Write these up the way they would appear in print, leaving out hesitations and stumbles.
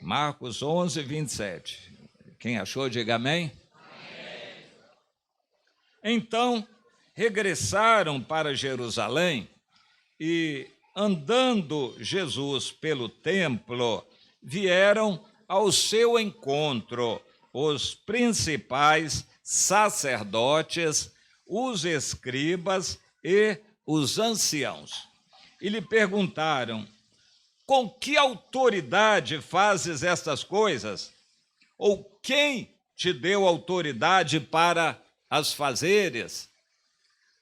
Marcos 11, 27. Quem achou, diga amém. Amém. Então, regressaram para Jerusalém e, andando Jesus pelo templo, vieram ao seu encontro os principais sacerdotes, os escribas e os anciãos. E lhe perguntaram: com que autoridade fazes estas coisas? Ou quem te deu autoridade para as fazeres?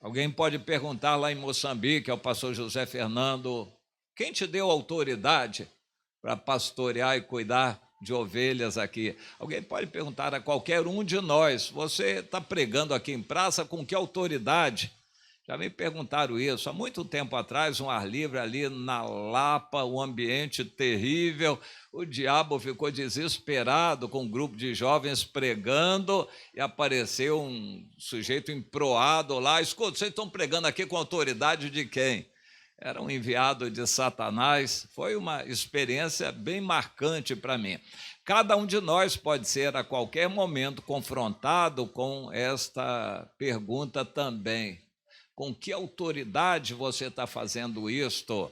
Alguém pode perguntar lá em Moçambique ao pastor José Fernando: quem te deu autoridade para pastorear e cuidar de ovelhas aqui? Alguém pode perguntar a qualquer um de nós: você está pregando aqui em praça, com que autoridade? Já me perguntaram isso há muito tempo atrás, um ar livre ali na Lapa, um ambiente terrível, o diabo ficou desesperado com um grupo de jovens pregando e apareceu um sujeito emproado lá: escuta, vocês estão pregando aqui com autoridade de quem? Era um enviado de Satanás. Foi uma experiência bem marcante para mim. Cada um de nós pode ser a qualquer momento confrontado com esta pergunta também: com que autoridade você está fazendo isto?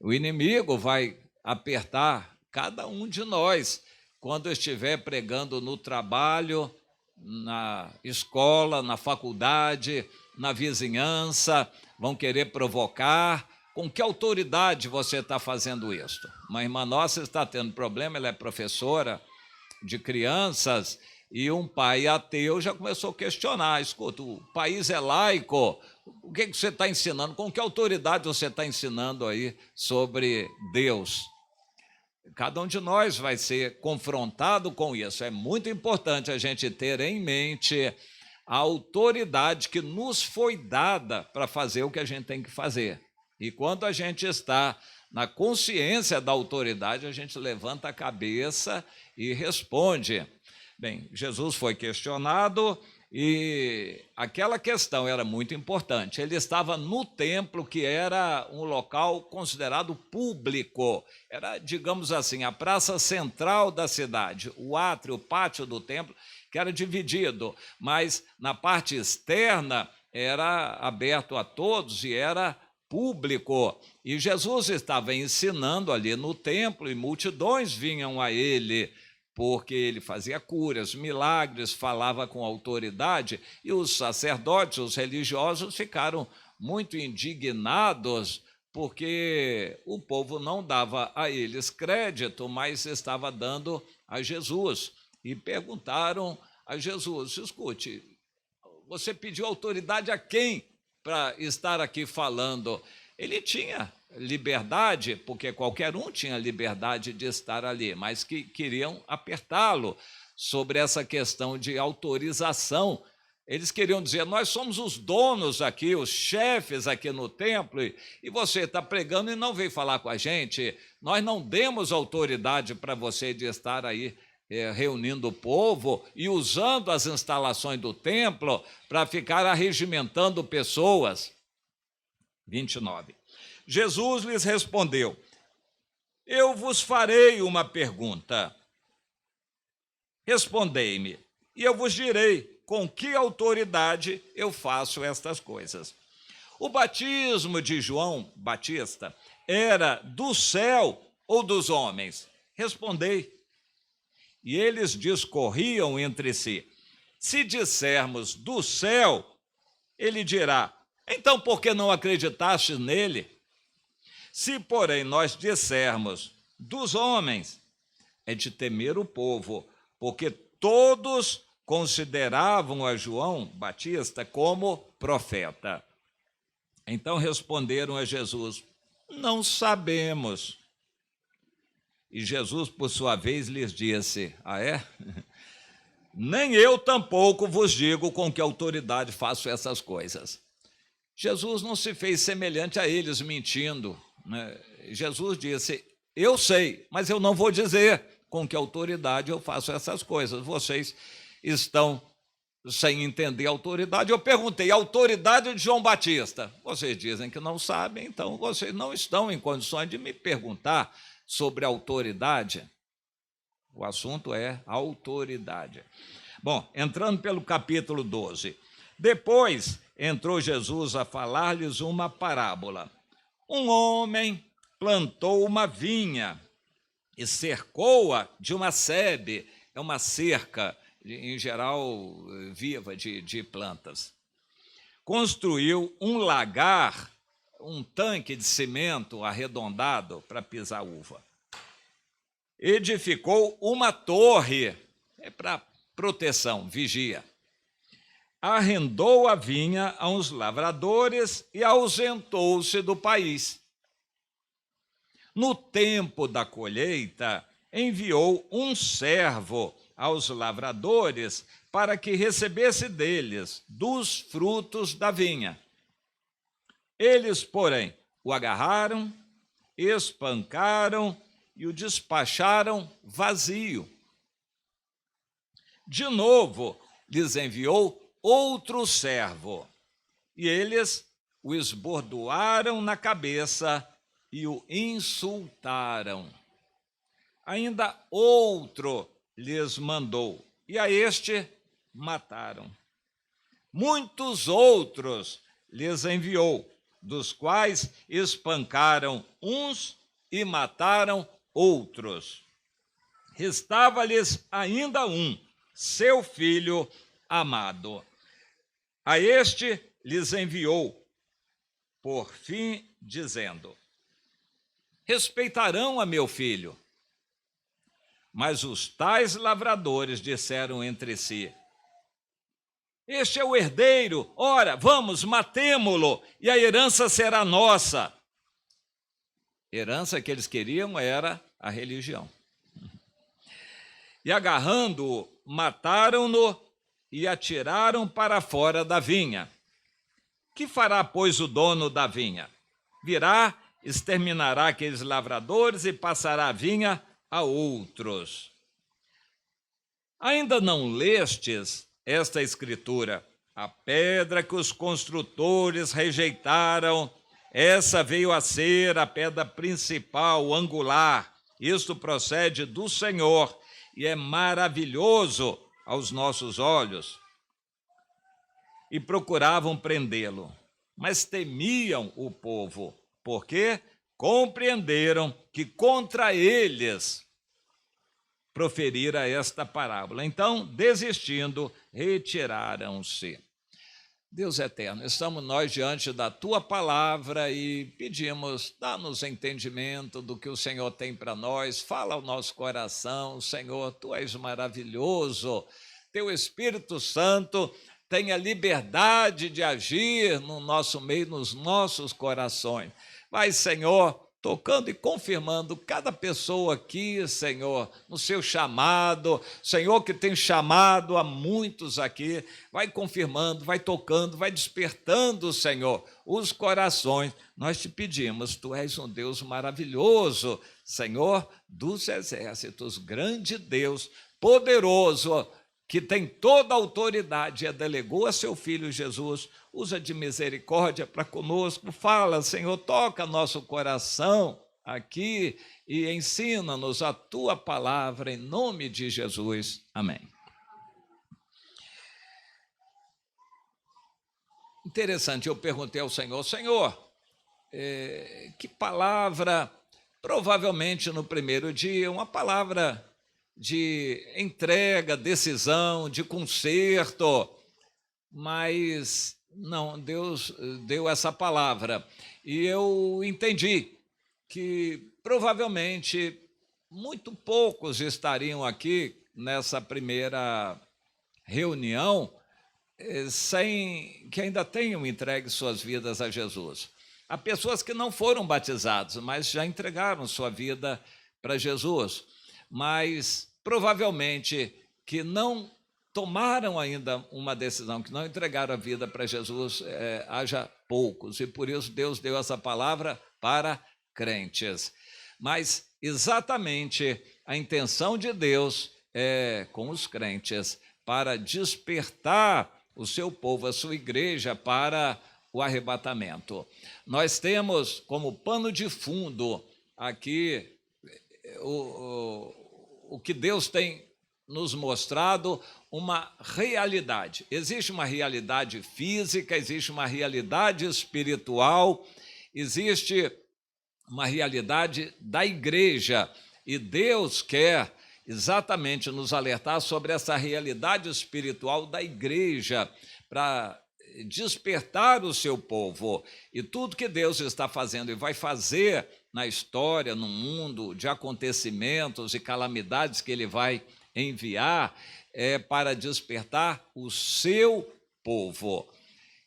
O inimigo vai apertar cada um de nós quando estiver pregando no trabalho, na escola, na faculdade, na vizinhança, vão querer provocar. Com que autoridade você está fazendo isto? Uma irmã nossa está tendo problema, ela é professora de crianças, e um pai ateu já começou a questionar: escuta, o país é laico, o que você está ensinando? Com que autoridade você está ensinando aí sobre Deus? Cada um de nós vai ser confrontado com isso. É muito importante a gente ter em mente a autoridade que nos foi dada para fazer o que a gente tem que fazer. E quando a gente está na consciência da autoridade, a gente levanta a cabeça e responde. Bem, Jesus foi questionado e aquela questão era muito importante. Ele estava no templo, que era um local considerado público. Era, digamos assim, a praça central da cidade, o átrio, o pátio do templo, que era dividido, mas na parte externa era aberto a todos e era público. E Jesus estava ensinando ali no templo e multidões vinham a ele, porque ele fazia curas, milagres, falava com autoridade, e os sacerdotes, os religiosos, ficaram muito indignados, porque o povo não dava a eles crédito, mas estava dando a Jesus. E perguntaram a Jesus: escute, você pediu autoridade a quem para estar aqui falando? Ele tinha liberdade, porque qualquer um tinha liberdade de estar ali, mas que queriam apertá-lo sobre essa questão de autorização. Eles queriam dizer: nós somos os donos aqui, os chefes aqui no templo, e você está pregando e não veio falar com a gente. Nós não demos autoridade para você de estar aí reunindo o povo e usando as instalações do templo para ficar arregimentando pessoas. 29. Jesus lhes respondeu: eu vos farei uma pergunta. Respondei-me, e eu vos direi com que autoridade eu faço estas coisas. O batismo de João Batista era do céu ou dos homens? Respondei. E eles discorriam entre si. Se dissermos do céu, ele dirá: então por que não acreditastes nele? Se, porém, nós dissermos dos homens, é de temer o povo, porque todos consideravam a João Batista como profeta. Então responderam a Jesus: não sabemos. E Jesus, por sua vez, lhes disse: ah, é? Nem eu tampouco vos digo com que autoridade faço essas coisas. Jesus não se fez semelhante a eles, mentindo, né? Jesus disse: eu sei, mas eu não vou dizer com que autoridade eu faço essas coisas. Vocês estão sem entender a autoridade. Eu perguntei: a autoridade de João Batista? Vocês dizem que não sabem, então vocês não estão em condições de me perguntar sobre a autoridade. O assunto é autoridade. Bom, entrando pelo capítulo 12. Depois entrou Jesus a falar-lhes uma parábola. Um homem plantou uma vinha e cercou-a de uma sebe, é uma cerca, em geral, viva de plantas. Construiu um lagar, um tanque de cimento arredondado para pisar uva. Edificou uma torre, para proteção, vigia. Arrendou a vinha a uns lavradores e ausentou-se do país. No tempo da colheita, enviou um servo aos lavradores para que recebesse deles dos frutos da vinha. Eles, porém, o agarraram, espancaram e o despacharam vazio. De novo, lhes enviou outro servo, e eles o esbordoaram na cabeça e o insultaram. Ainda outro lhes mandou, e a este mataram. Muitos outros lhes enviou, dos quais espancaram uns e mataram outros. Restava-lhes ainda um, seu filho amado. A este lhes enviou, por fim, dizendo: respeitarão a meu filho. Mas os tais lavradores disseram entre si: este é o herdeiro, ora, vamos, matemo-lo, e a herança será nossa. Herança que eles queriam era a religião. E agarrando-o, mataram-no e atiraram para fora da vinha. Que fará, pois, o dono da vinha? Virá, exterminará aqueles lavradores e passará a vinha a outros. Ainda não lestes esta escritura? A pedra que os construtores rejeitaram, essa veio a ser a pedra principal, angular. Isto procede do Senhor e é maravilhoso aos nossos olhos. E procuravam prendê-lo, mas temiam o povo, porque compreenderam que contra eles proferira esta parábola. Então, desistindo, retiraram-se. Deus eterno, estamos nós diante da Tua palavra e pedimos, dá-nos entendimento do que o Senhor tem para nós, fala ao nosso coração. Senhor, Tu és maravilhoso, Teu Espírito Santo tem a liberdade de agir no nosso meio, nos nossos corações. Vai, Senhor, tocando e confirmando cada pessoa aqui, Senhor, no seu chamado. Senhor, que tem chamado a muitos aqui, vai confirmando, vai tocando, vai despertando, Senhor, os corações. Nós te pedimos, Tu és um Deus maravilhoso, Senhor dos exércitos, grande Deus, poderoso, que tem toda a autoridade e delegou a seu Filho Jesus. Usa de misericórdia para conosco, fala, Senhor, toca nosso coração aqui e ensina-nos a Tua palavra, em nome de Jesus. Amém. Interessante, eu perguntei ao Senhor: Senhor, que palavra, provavelmente no primeiro dia, uma palavra de entrega, decisão, de conserto, mas não, Deus deu essa palavra e eu entendi que provavelmente muito poucos estariam aqui nessa primeira reunião sem que ainda tenham entregue suas vidas a Jesus. Há pessoas que não foram batizados, mas já entregaram sua vida para Jesus, mas provavelmente que não tomaram ainda uma decisão, que não entregaram a vida para Jesus, haja poucos, e por isso Deus deu essa palavra para crentes. Mas exatamente a intenção de Deus é com os crentes, para despertar o seu povo, a sua igreja, para o arrebatamento. Nós temos como pano de fundo aqui o que Deus tem nos mostrado uma realidade. Existe uma realidade física, existe uma realidade espiritual, existe uma realidade da igreja, e Deus quer exatamente nos alertar sobre essa realidade espiritual da igreja, para despertar o seu povo. E tudo que Deus está fazendo e vai fazer na história, no mundo, de acontecimentos e calamidades que Ele vai enviar, é para despertar o seu povo.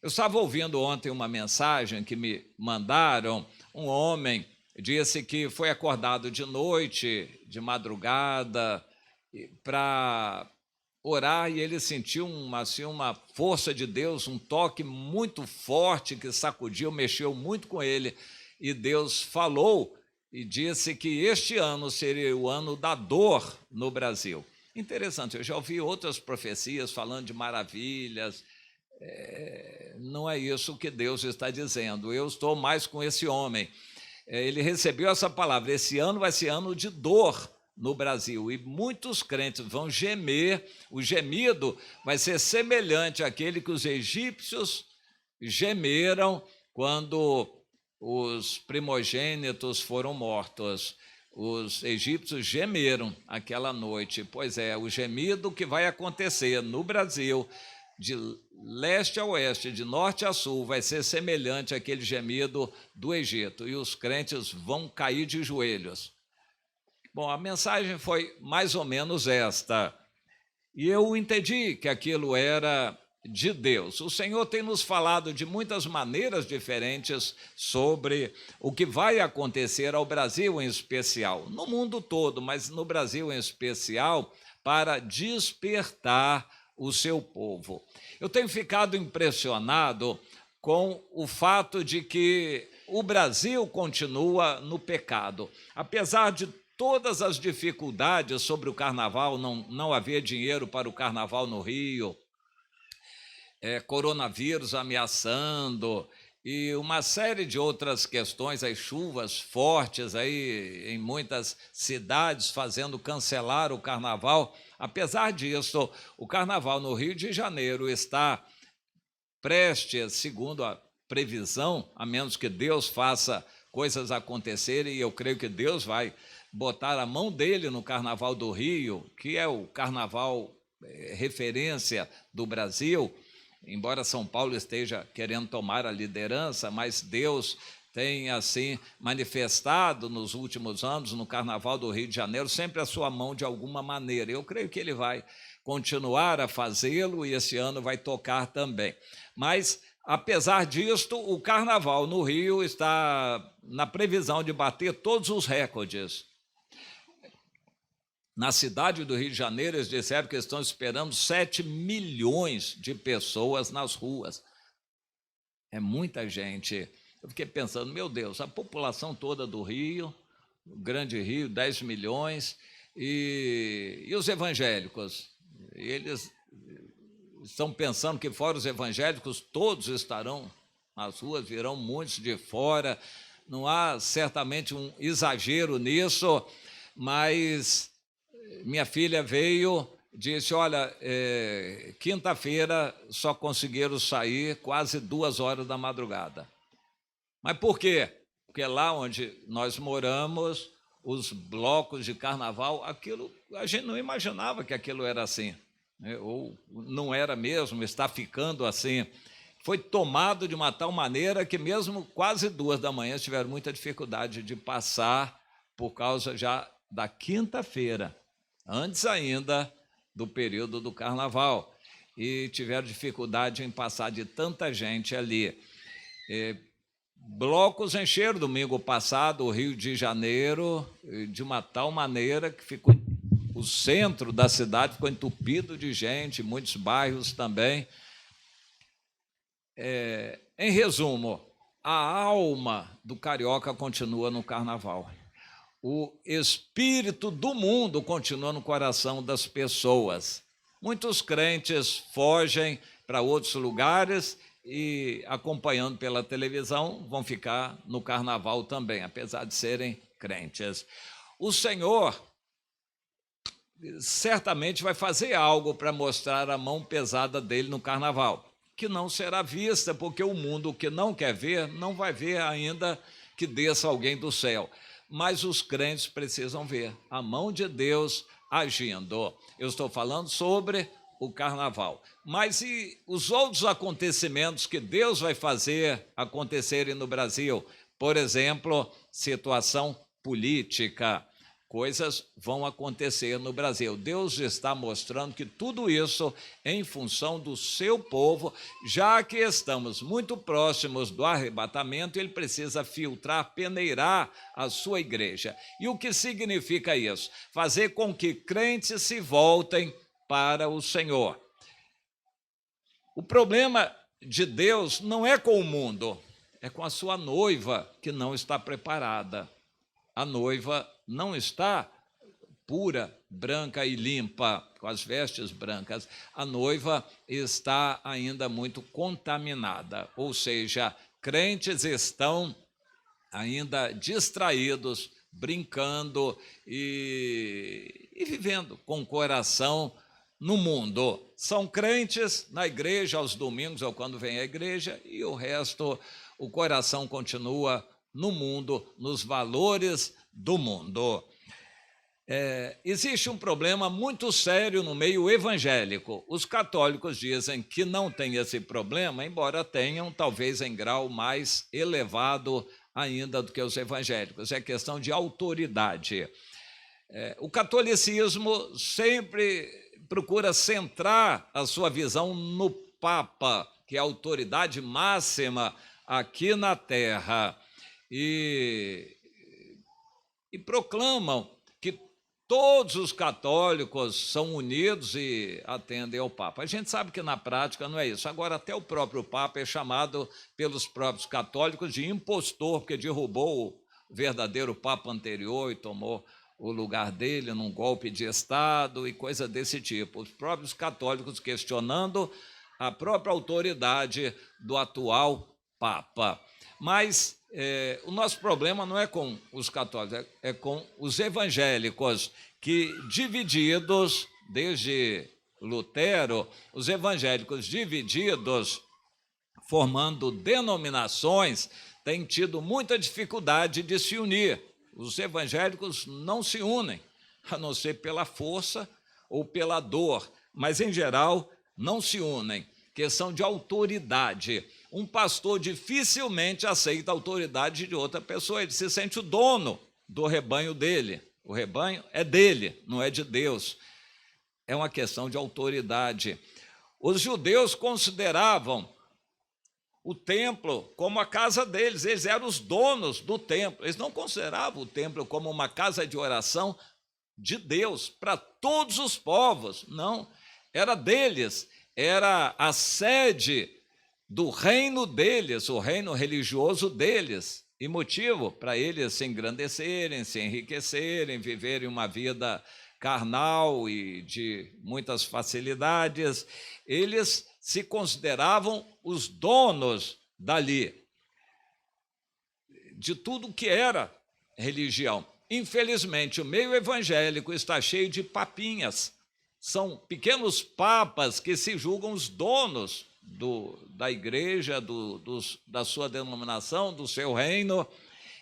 Eu estava ouvindo ontem uma mensagem que me mandaram. Um homem disse que foi acordado de noite, de madrugada, para orar, e ele sentiu uma força de Deus, um toque muito forte que sacudiu, mexeu muito com ele, e Deus falou e disse que este ano seria o ano da dor no Brasil. Interessante, eu já ouvi outras profecias falando de maravilhas. Não é isso que Deus está dizendo. Eu estou mais com esse homem. Ele recebeu essa palavra: esse ano vai ser ano de dor no Brasil, e muitos crentes vão gemer. O gemido vai ser semelhante àquele que os egípcios gemeram quando os primogênitos foram mortos. Os egípcios gemeram aquela noite. Pois é, o gemido que vai acontecer no Brasil, de leste a oeste, de norte a sul, vai ser semelhante àquele gemido do Egito, e os crentes vão cair de joelhos. Bom, a mensagem foi mais ou menos esta, e eu entendi que aquilo era de Deus. O Senhor tem nos falado de muitas maneiras diferentes sobre o que vai acontecer ao Brasil em especial, no mundo todo, mas no Brasil em especial, para despertar o seu povo. Eu tenho ficado impressionado com o fato de que o Brasil continua no pecado. Apesar de todas as dificuldades sobre o carnaval, não havia dinheiro para o carnaval no Rio, coronavírus ameaçando, e uma série de outras questões, as chuvas fortes aí em muitas cidades fazendo cancelar o carnaval. Apesar disso, o carnaval no Rio de Janeiro está prestes, segundo a previsão, a menos que Deus faça coisas acontecerem, e eu creio que Deus vai botar a mão dele no Carnaval do Rio, que é o carnaval referência do Brasil, embora São Paulo esteja querendo tomar a liderança, mas Deus tem assim manifestado nos últimos anos no Carnaval do Rio de Janeiro sempre a sua mão de alguma maneira. Eu creio que ele vai continuar a fazê-lo, e esse ano vai tocar também. Mas, apesar disto, o Carnaval no Rio está na previsão de bater todos os recordes. Na cidade do Rio de Janeiro, eles disseram que estão esperando 7 milhões de pessoas nas ruas. É muita gente. Eu fiquei pensando, meu Deus, a população toda do Rio, o Grande Rio, 10 milhões, e os evangélicos? Eles estão pensando que fora os evangélicos, todos estarão nas ruas, virão muitos de fora. Não há certamente um exagero nisso, mas minha filha veio, disse, olha, quinta-feira só conseguiram sair quase 2 horas da madrugada. Mas por quê? Porque lá onde nós moramos, os blocos de carnaval, aquilo, a gente não imaginava que aquilo era assim, né? Ou não era mesmo, está ficando assim. Foi tomado de uma tal maneira que mesmo quase 2 da manhã tiveram muita dificuldade de passar, por causa já da quinta-feira, antes ainda do período do carnaval, e tiveram dificuldade em passar de tanta gente ali. Blocos encheram domingo passado o Rio de Janeiro de uma tal maneira que ficou, o centro da cidade ficou entupido de gente, muitos bairros também. Em resumo, a alma do carioca continua no carnaval. O espírito do mundo continua no coração das pessoas. Muitos crentes fogem para outros lugares e, acompanhando pela televisão, vão ficar no carnaval também, apesar de serem crentes. O Senhor certamente vai fazer algo para mostrar a mão pesada dele no carnaval, que não será vista, porque o mundo que não quer ver, não vai ver ainda que desça alguém do céu. Mas os crentes precisam ver a mão de Deus agindo. Eu estou falando sobre o carnaval. Mas e os outros acontecimentos que Deus vai fazer acontecerem no Brasil? Por exemplo, situação política. Coisas vão acontecer no Brasil. Deus está mostrando que tudo isso é em função do seu povo, já que estamos muito próximos do arrebatamento, ele precisa filtrar, peneirar a sua igreja. E o que significa isso? Fazer com que crentes se voltem para o Senhor. O problema de Deus não é com o mundo, é com a sua noiva que não está preparada. A noiva não está pura, branca e limpa, com as vestes brancas. A noiva está ainda muito contaminada, ou seja, crentes estão ainda distraídos, brincando e vivendo com o coração no mundo. São crentes na igreja aos domingos ou quando vem à igreja, e o resto, o coração continua no mundo, nos valores do mundo. Existe um problema muito sério no meio evangélico. Os católicos dizem que não tem esse problema, embora tenham, talvez em grau mais elevado ainda do que os evangélicos. É questão de autoridade. O catolicismo sempre procura centrar a sua visão no Papa, que é a autoridade máxima aqui na Terra. E proclamam que todos os católicos são unidos e atendem ao Papa. A gente sabe que na prática não é isso. Agora, até o próprio Papa é chamado pelos próprios católicos de impostor, porque derrubou o verdadeiro Papa anterior e tomou o lugar dele num golpe de Estado e coisa desse tipo. Os próprios católicos questionando a própria autoridade do atual Papa. Mas o nosso problema não é com os católicos, é com os evangélicos, que divididos, desde Lutero, os evangélicos divididos, formando denominações, têm tido muita dificuldade de se unir. Os evangélicos não se unem, a não ser pela força ou pela dor, mas, em geral, não se unem. Questão de autoridade. Um pastor dificilmente aceita a autoridade de outra pessoa, ele se sente o dono do rebanho dele. O rebanho é dele, não é de Deus. É uma questão de autoridade. Os judeus consideravam o templo como a casa deles, eles eram os donos do templo. Eles não consideravam o templo como uma casa de oração de Deus para todos os povos, não, era deles. Era a sede do reino deles, o reino religioso deles, e motivo para eles se engrandecerem, se enriquecerem, viverem uma vida carnal e de muitas facilidades. Eles se consideravam os donos dali, de tudo que era religião. Infelizmente, o meio evangélico está cheio de papinhas. São pequenos papas que se julgam os donos da igreja, da sua denominação, do seu reino.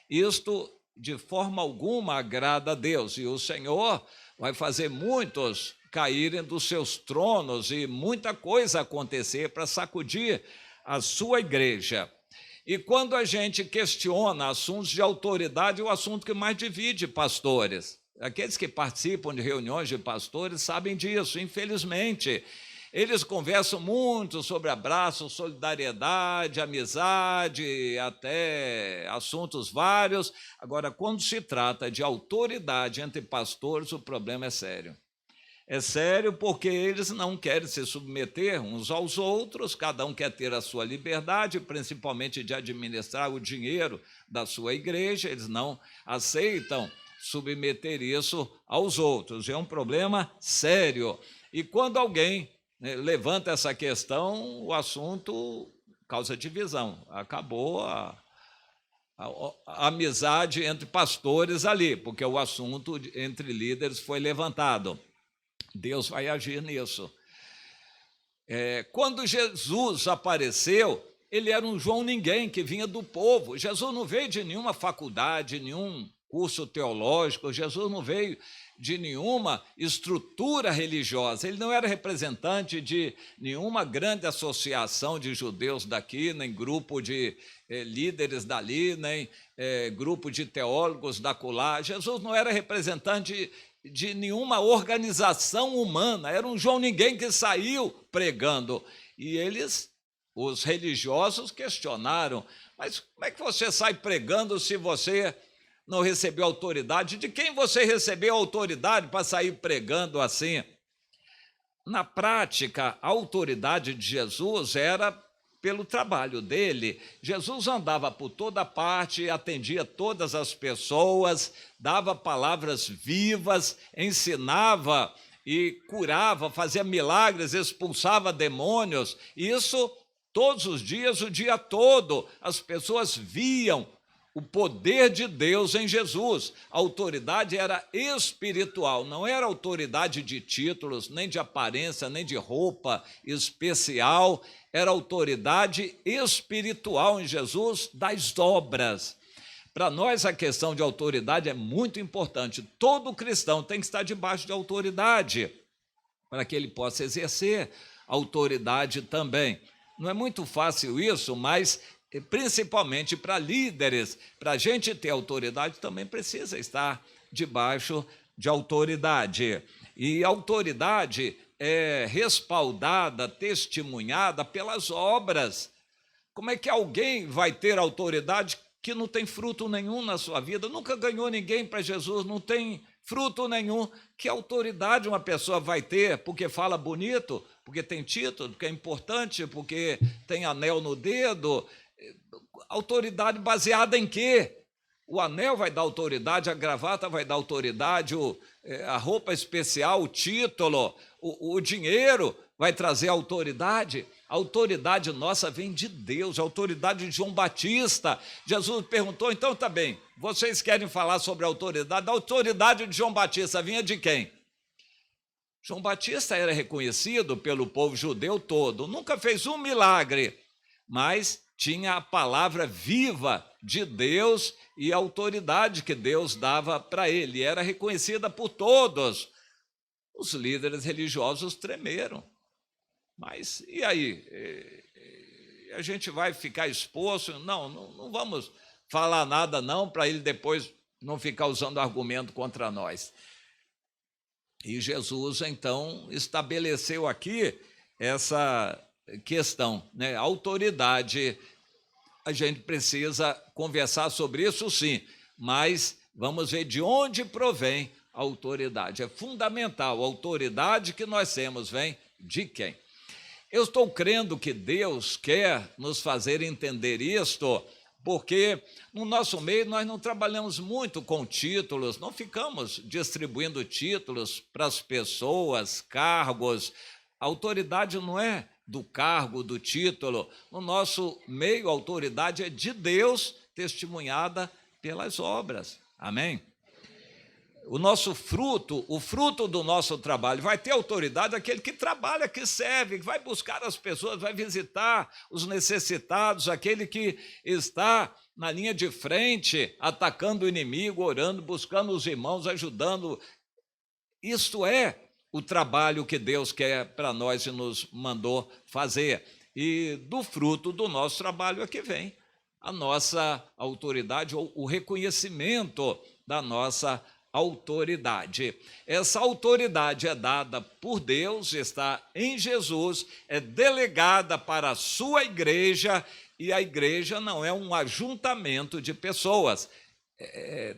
Isto, de forma alguma, agrada a Deus. E o Senhor vai fazer muitos caírem dos seus tronos e muita coisa acontecer para sacudir a sua igreja. E quando a gente questiona assuntos de autoridade, é o assunto que mais divide pastores. Aqueles que participam de reuniões de pastores sabem disso, infelizmente. Eles conversam muito sobre abraço, solidariedade, amizade, até assuntos vários. Agora, quando se trata de autoridade entre pastores, o problema é sério. É sério porque eles não querem se submeter uns aos outros, cada um quer ter a sua liberdade, principalmente de administrar o dinheiro da sua igreja, eles não aceitam submeter isso aos outros. É um problema sério. E quando alguém levanta essa questão, o assunto causa divisão. Acabou a amizade entre pastores ali, porque o assunto entre líderes foi levantado. Deus vai agir nisso. Quando Jesus apareceu, ele era um João Ninguém que vinha do povo. Jesus não veio de nenhuma faculdade, nenhum curso teológico, Jesus não veio de nenhuma estrutura religiosa, ele não era representante de nenhuma grande associação de judeus daqui, nem grupo de líderes dali, nem grupo de teólogos dacolá. Jesus não era representante de nenhuma organização humana, era um João Ninguém que saiu pregando. E os religiosos, questionaram: mas como é que você sai pregando se você não recebeu autoridade? De quem você recebeu autoridade para sair pregando assim? Na prática, a autoridade de Jesus era pelo trabalho dele. Jesus andava por toda parte, atendia todas as pessoas, dava palavras vivas, ensinava e curava, fazia milagres, expulsava demônios. Isso todos os dias, o dia todo, as pessoas viam o poder de Deus em Jesus. A autoridade era espiritual, não era autoridade de títulos, nem de aparência, nem de roupa especial, era autoridade espiritual em Jesus das obras. Para nós, a questão de autoridade é muito importante. Todo cristão tem que estar debaixo de autoridade, para que ele possa exercer autoridade também. Não é muito fácil isso, mas principalmente para líderes, para a gente ter autoridade, também precisa estar debaixo de autoridade. E autoridade é respaldada, testemunhada pelas obras. Como é que alguém vai ter autoridade que não tem fruto nenhum na sua vida? Nunca ganhou ninguém para Jesus, não tem fruto nenhum. Que autoridade uma pessoa vai ter porque fala bonito, porque tem título, porque é importante, porque tem anel no dedo? Autoridade baseada em quê? O anel vai dar autoridade, a gravata vai dar autoridade, a roupa especial, o título, o dinheiro vai trazer autoridade. A autoridade nossa vem de Deus, a autoridade de João Batista. Jesus perguntou: então tá bem, vocês querem falar sobre a autoridade? A autoridade de João Batista vinha de quem? João Batista era reconhecido pelo povo judeu todo, nunca fez um milagre, mas tinha a palavra viva de Deus e a autoridade que Deus dava para ele, era reconhecida por todos. Os líderes religiosos tremeram. Mas e aí? A gente vai ficar exposto? Não vamos falar nada não, para ele depois não ficar usando argumento contra nós. E Jesus, então, estabeleceu aqui essa questão, né? Autoridade, a gente precisa conversar sobre isso sim, mas vamos ver de onde provém a autoridade. É fundamental, a autoridade que nós temos vem de quem? Eu estou crendo que Deus quer nos fazer entender isto, porque no nosso meio nós não trabalhamos muito com títulos, não ficamos distribuindo títulos para as pessoas, cargos. A autoridade não é do cargo, do título. No nosso meio, a autoridade é de Deus, testemunhada pelas obras. Amém? O nosso fruto, o fruto do nosso trabalho, vai ter autoridade aquele que trabalha, que serve, que vai buscar as pessoas, vai visitar os necessitados, aquele que está na linha de frente, atacando o inimigo, orando, buscando os irmãos, ajudando. Isto é o trabalho que Deus quer para nós e nos mandou fazer. E do fruto do nosso trabalho é que vem a nossa autoridade, ou o reconhecimento da nossa autoridade. Essa autoridade é dada por Deus, está em Jesus, é delegada para a sua igreja, e a igreja não é um ajuntamento de pessoas.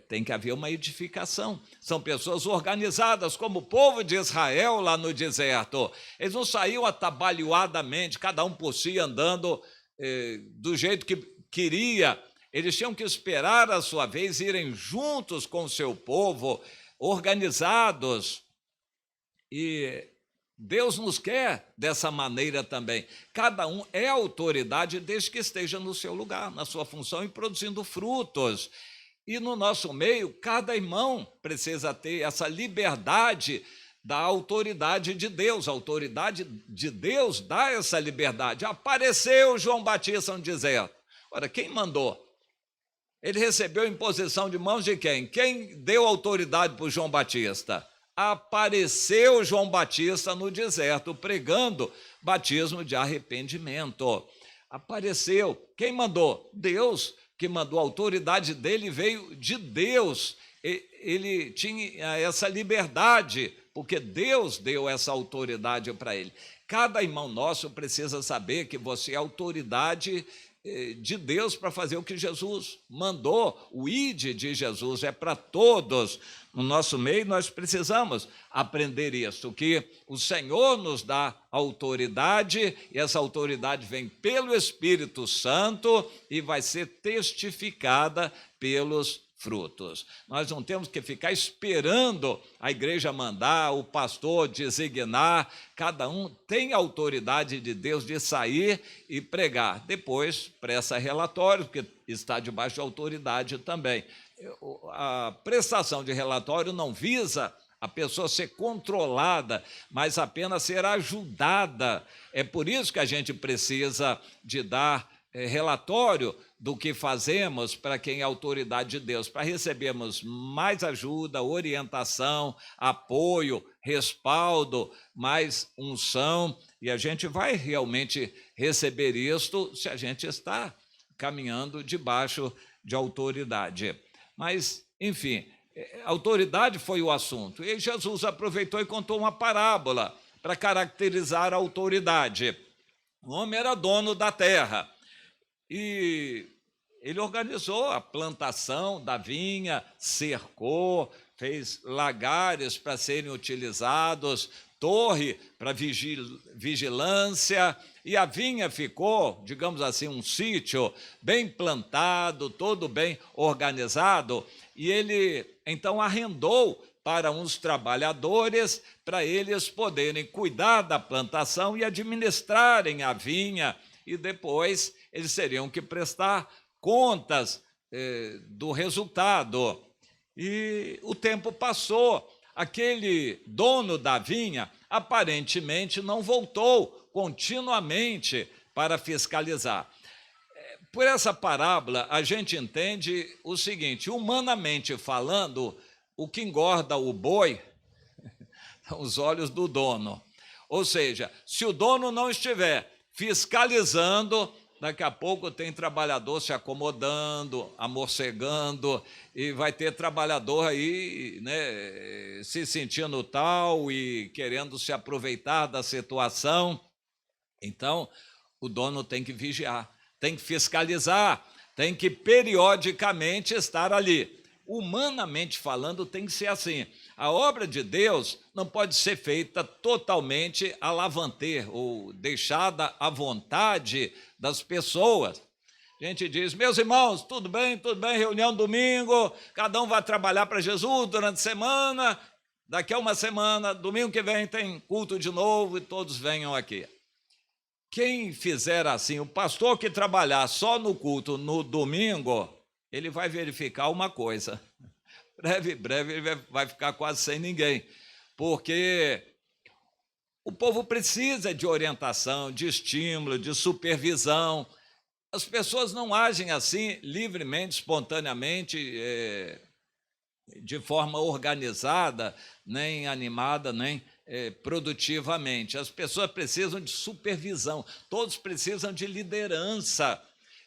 Tem que haver uma edificação. São pessoas organizadas, como o povo de Israel lá no deserto. Eles não saíam atabalhoadamente, cada um por si, andando do jeito que queria. Eles tinham que esperar a sua vez, irem juntos com o seu povo, organizados. E Deus nos quer dessa maneira também. Cada um é autoridade desde que esteja no seu lugar, na sua função e produzindo frutos. E no nosso meio, cada irmão precisa ter essa liberdade da autoridade de Deus. A autoridade de Deus dá essa liberdade. Apareceu João Batista no deserto. Ora, quem mandou? Ele recebeu imposição de mãos de quem? Quem deu autoridade para o João Batista? Apareceu João Batista no deserto, pregando batismo de arrependimento. Apareceu. Quem mandou? Deus, que mandou. A autoridade dele veio de Deus. Ele tinha essa liberdade, porque Deus deu essa autoridade para ele. Cada irmão nosso precisa saber que você é autoridade de Deus para fazer o que Jesus mandou. O ide de Jesus é para todos. No nosso meio, nós precisamos aprender isso, que o Senhor nos dá autoridade, e essa autoridade vem pelo Espírito Santo e vai ser testificada pelos frutos. Nós não temos que ficar esperando a igreja mandar, o pastor designar. Cada um tem a autoridade de Deus de sair e pregar. Depois presta relatório, porque está debaixo de autoridade também. A prestação de relatório não visa a pessoa ser controlada, mas apenas ser ajudada. É por isso que a gente precisa de dar relatório do que fazemos para quem é autoridade de Deus, para recebermos mais ajuda, orientação, apoio, respaldo, mais unção, e a gente vai realmente receber isto se a gente está caminhando debaixo de autoridade. Mas, enfim, autoridade foi o assunto, e Jesus aproveitou e contou uma parábola para caracterizar a autoridade. O homem era dono da terra, e ele organizou a plantação da vinha, cercou, fez lagares para serem utilizados, torre para vigilância, e a vinha ficou, digamos assim, um sítio bem plantado, todo bem organizado, e ele então arrendou para uns trabalhadores, para eles poderem cuidar da plantação e administrarem a vinha, e depois eles teriam que prestar contas do resultado. E o tempo passou, aquele dono da vinha aparentemente não voltou continuamente para fiscalizar. Por essa parábola, a gente entende o seguinte: humanamente falando, o que engorda o boi são os olhos do dono. Ou seja, se o dono não estiver fiscalizando, daqui a pouco tem trabalhador se acomodando, amorcegando, e vai ter trabalhador aí, né, se sentindo tal e querendo se aproveitar da situação. Então, o dono tem que vigiar, tem que fiscalizar, tem que periodicamente estar ali. Humanamente falando, tem que ser assim. A obra de Deus não pode ser feita totalmente à lavanter ou deixada à vontade das pessoas. A gente diz: meus irmãos, tudo bem, reunião domingo, cada um vai trabalhar para Jesus durante a semana, daqui a uma semana, domingo que vem tem culto de novo e todos venham aqui. Quem fizer assim, o pastor que trabalhar só no culto no domingo, ele vai verificar uma coisa: breve ele vai ficar quase sem ninguém, porque o povo precisa de orientação, de estímulo, de supervisão. As pessoas não agem assim livremente, espontaneamente, de forma organizada, nem animada, nem produtivamente. As pessoas precisam de supervisão, todos precisam de liderança.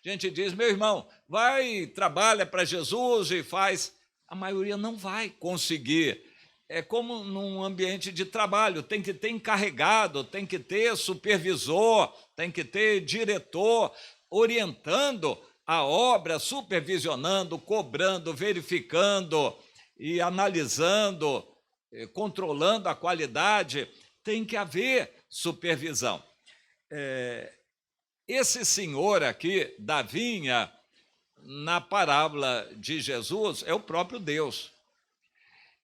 A gente diz: meu irmão, vai, trabalha para Jesus e faz. A maioria não vai conseguir. É como num ambiente de trabalho, tem que ter encarregado, tem que ter supervisor, tem que ter diretor orientando a obra, supervisionando, cobrando, verificando e analisando, controlando a qualidade. Tem que haver supervisão. Esse senhor aqui da vinha, na parábola de Jesus, é o próprio Deus.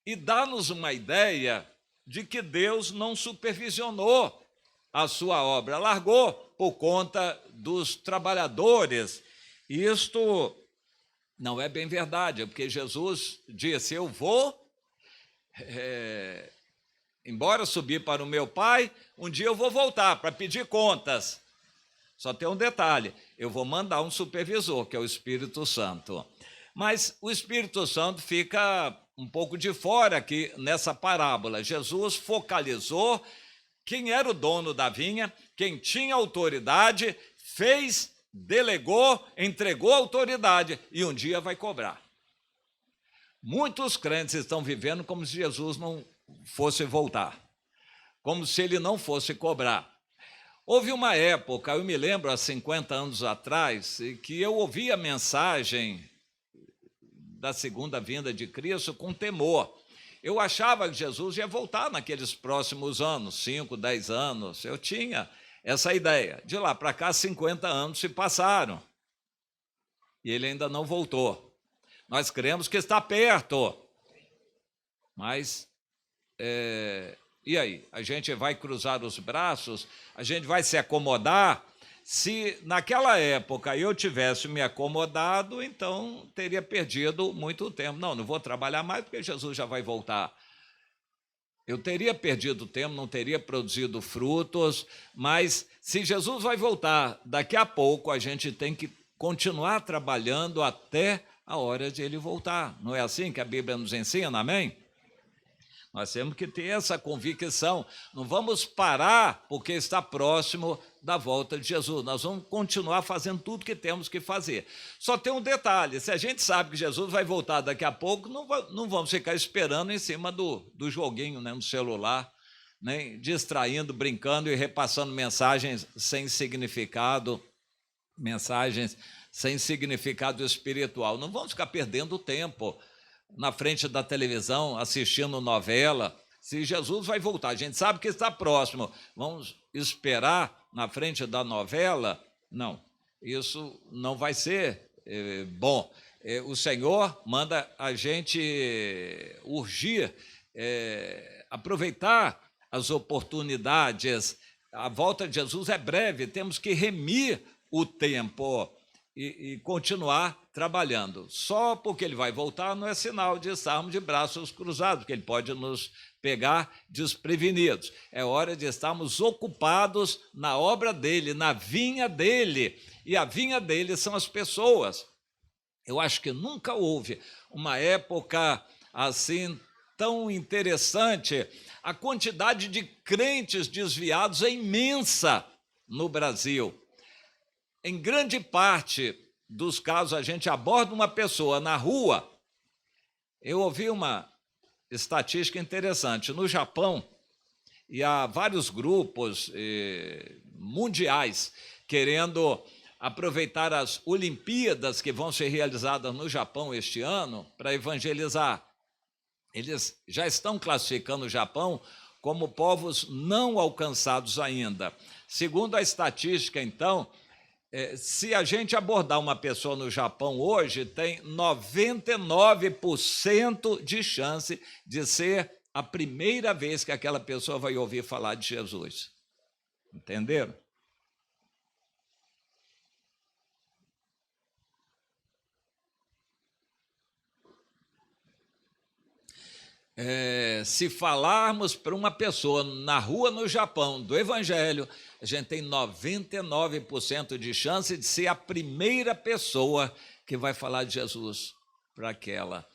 E dá-nos uma ideia de que Deus não supervisionou a sua obra, largou por conta dos trabalhadores. Isto não é bem verdade, porque Jesus disse: eu vou embora subir para o meu Pai, um dia eu vou voltar para pedir contas. Só tem um detalhe, eu vou mandar um supervisor, que é o Espírito Santo. Mas o Espírito Santo fica um pouco de fora aqui nessa parábola. Jesus focalizou quem era o dono da vinha, quem tinha autoridade, fez, delegou, entregou a autoridade e um dia vai cobrar. Muitos crentes estão vivendo como se Jesus não fosse voltar, como se ele não fosse cobrar. Houve uma época, eu me lembro, há 50 anos atrás, que eu ouvi a mensagem da segunda vinda de Cristo com temor. Eu achava que Jesus ia voltar naqueles próximos anos, 5, 10 anos. Eu tinha essa ideia. De lá para cá, 50 anos se passaram. E ele ainda não voltou. Nós cremos que está perto. Mas, e aí? A gente vai cruzar os braços? A gente vai se acomodar? Se naquela época eu tivesse me acomodado, então teria perdido muito tempo. Não vou trabalhar mais porque Jesus já vai voltar. Eu teria perdido tempo, não teria produzido frutos, mas se Jesus vai voltar daqui a pouco, a gente tem que continuar trabalhando até a hora de ele voltar. Não é assim que a Bíblia nos ensina, amém? Nós temos que ter essa convicção. Não vamos parar porque está próximo da volta de Jesus. Nós vamos continuar fazendo tudo que temos que fazer. Só tem um detalhe, se a gente sabe que Jesus vai voltar daqui a pouco, não vamos ficar esperando em cima do joguinho, né, no celular, nem distraindo, brincando e repassando mensagens sem significado, mensagens sem significado espiritual. Não vamos ficar perdendo tempo na frente da televisão, assistindo novela. Se Jesus vai voltar, a gente sabe que está próximo, vamos esperar na frente da novela? Não, isso não vai ser bom. O Senhor manda a gente urgir, aproveitar as oportunidades. A volta de Jesus é breve, temos que remir o tempo e continuar trabalhando. Só porque ele vai voltar não é sinal de estarmos de braços cruzados, porque ele pode nos pegar desprevenidos. É hora de estarmos ocupados na obra dele, na vinha dele. E a vinha dele são as pessoas. Eu acho que nunca houve uma época assim tão interessante. A quantidade de crentes desviados é imensa no Brasil. Em grande parte dos casos, a gente aborda uma pessoa na rua. Eu ouvi uma estatística interessante. No Japão, e há vários grupos mundiais querendo aproveitar as Olimpíadas que vão ser realizadas no Japão este ano para evangelizar. Eles já estão classificando o Japão como povos não alcançados ainda. Segundo a estatística, então, se a gente abordar uma pessoa no Japão hoje, tem 99% de chance de ser a primeira vez que aquela pessoa vai ouvir falar de Jesus. Entenderam? Se falarmos para uma pessoa na rua no Japão do Evangelho, a gente tem 99% de chance de ser a primeira pessoa que vai falar de Jesus para aquela.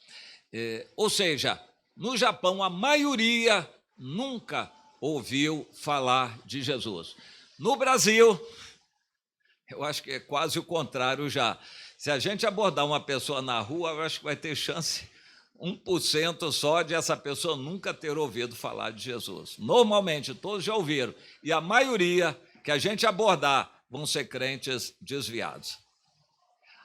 Ou seja, no Japão, a maioria nunca ouviu falar de Jesus. No Brasil, eu acho que é quase o contrário já. Se a gente abordar uma pessoa na rua, eu acho que vai ter chance 1% só de essa pessoa nunca ter ouvido falar de Jesus. Normalmente, todos já ouviram. E a maioria que a gente abordar vão ser crentes desviados.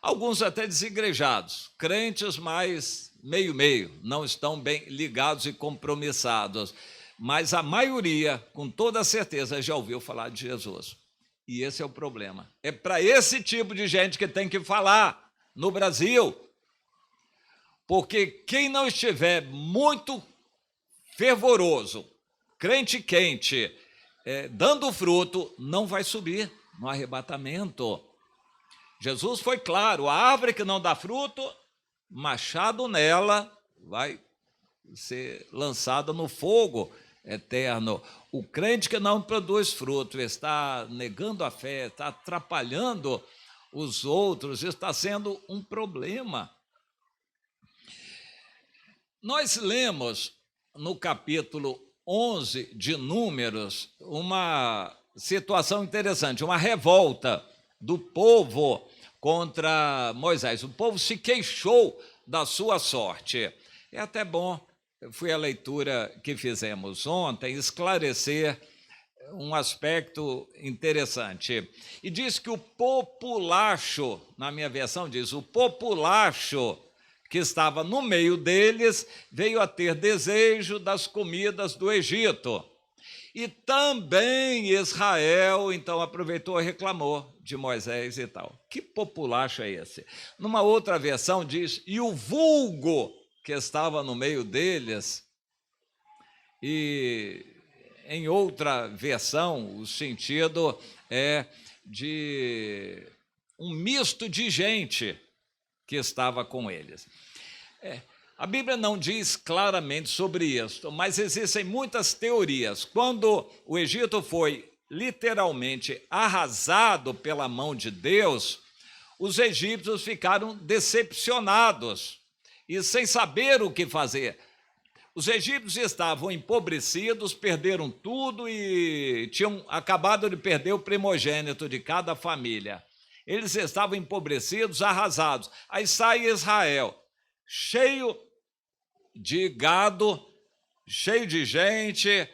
Alguns até desigrejados, crentes mais meio-meio, não estão bem ligados e compromissados. Mas a maioria, com toda certeza, já ouviu falar de Jesus. E esse é o problema. É para esse tipo de gente que tem que falar no Brasil. Porque quem não estiver muito fervoroso, crente quente, dando fruto, não vai subir no arrebatamento. Jesus foi claro, a árvore que não dá fruto, machado nela, vai ser lançada no fogo. eterno. O crente que não produz fruto está negando a fé, está atrapalhando os outros, está sendo um problema. Nós lemos no capítulo 11 de Números uma situação interessante, uma revolta do povo contra Moisés. O povo se queixou da sua sorte. É até bom, foi a leitura que fizemos ontem, esclarecer um aspecto interessante. E diz que o populacho, na minha versão diz, o populacho que estava no meio deles veio a ter desejo das comidas do Egito. E também Israel, então, aproveitou e reclamou de Moisés e tal. Que populacho é esse? Numa outra versão diz, e o vulgo que estava no meio deles, e em outra versão o sentido é de um misto de gente que estava com eles. A Bíblia não diz claramente sobre isso, mas existem muitas teorias. Quando o Egito foi literalmente arrasado pela mão de Deus, os egípcios ficaram decepcionados e sem saber o que fazer. Os egípcios estavam empobrecidos, perderam tudo e tinham acabado de perder o primogênito de cada família. Eles estavam empobrecidos, arrasados. Aí sai Israel, cheio de gado, cheio de gente,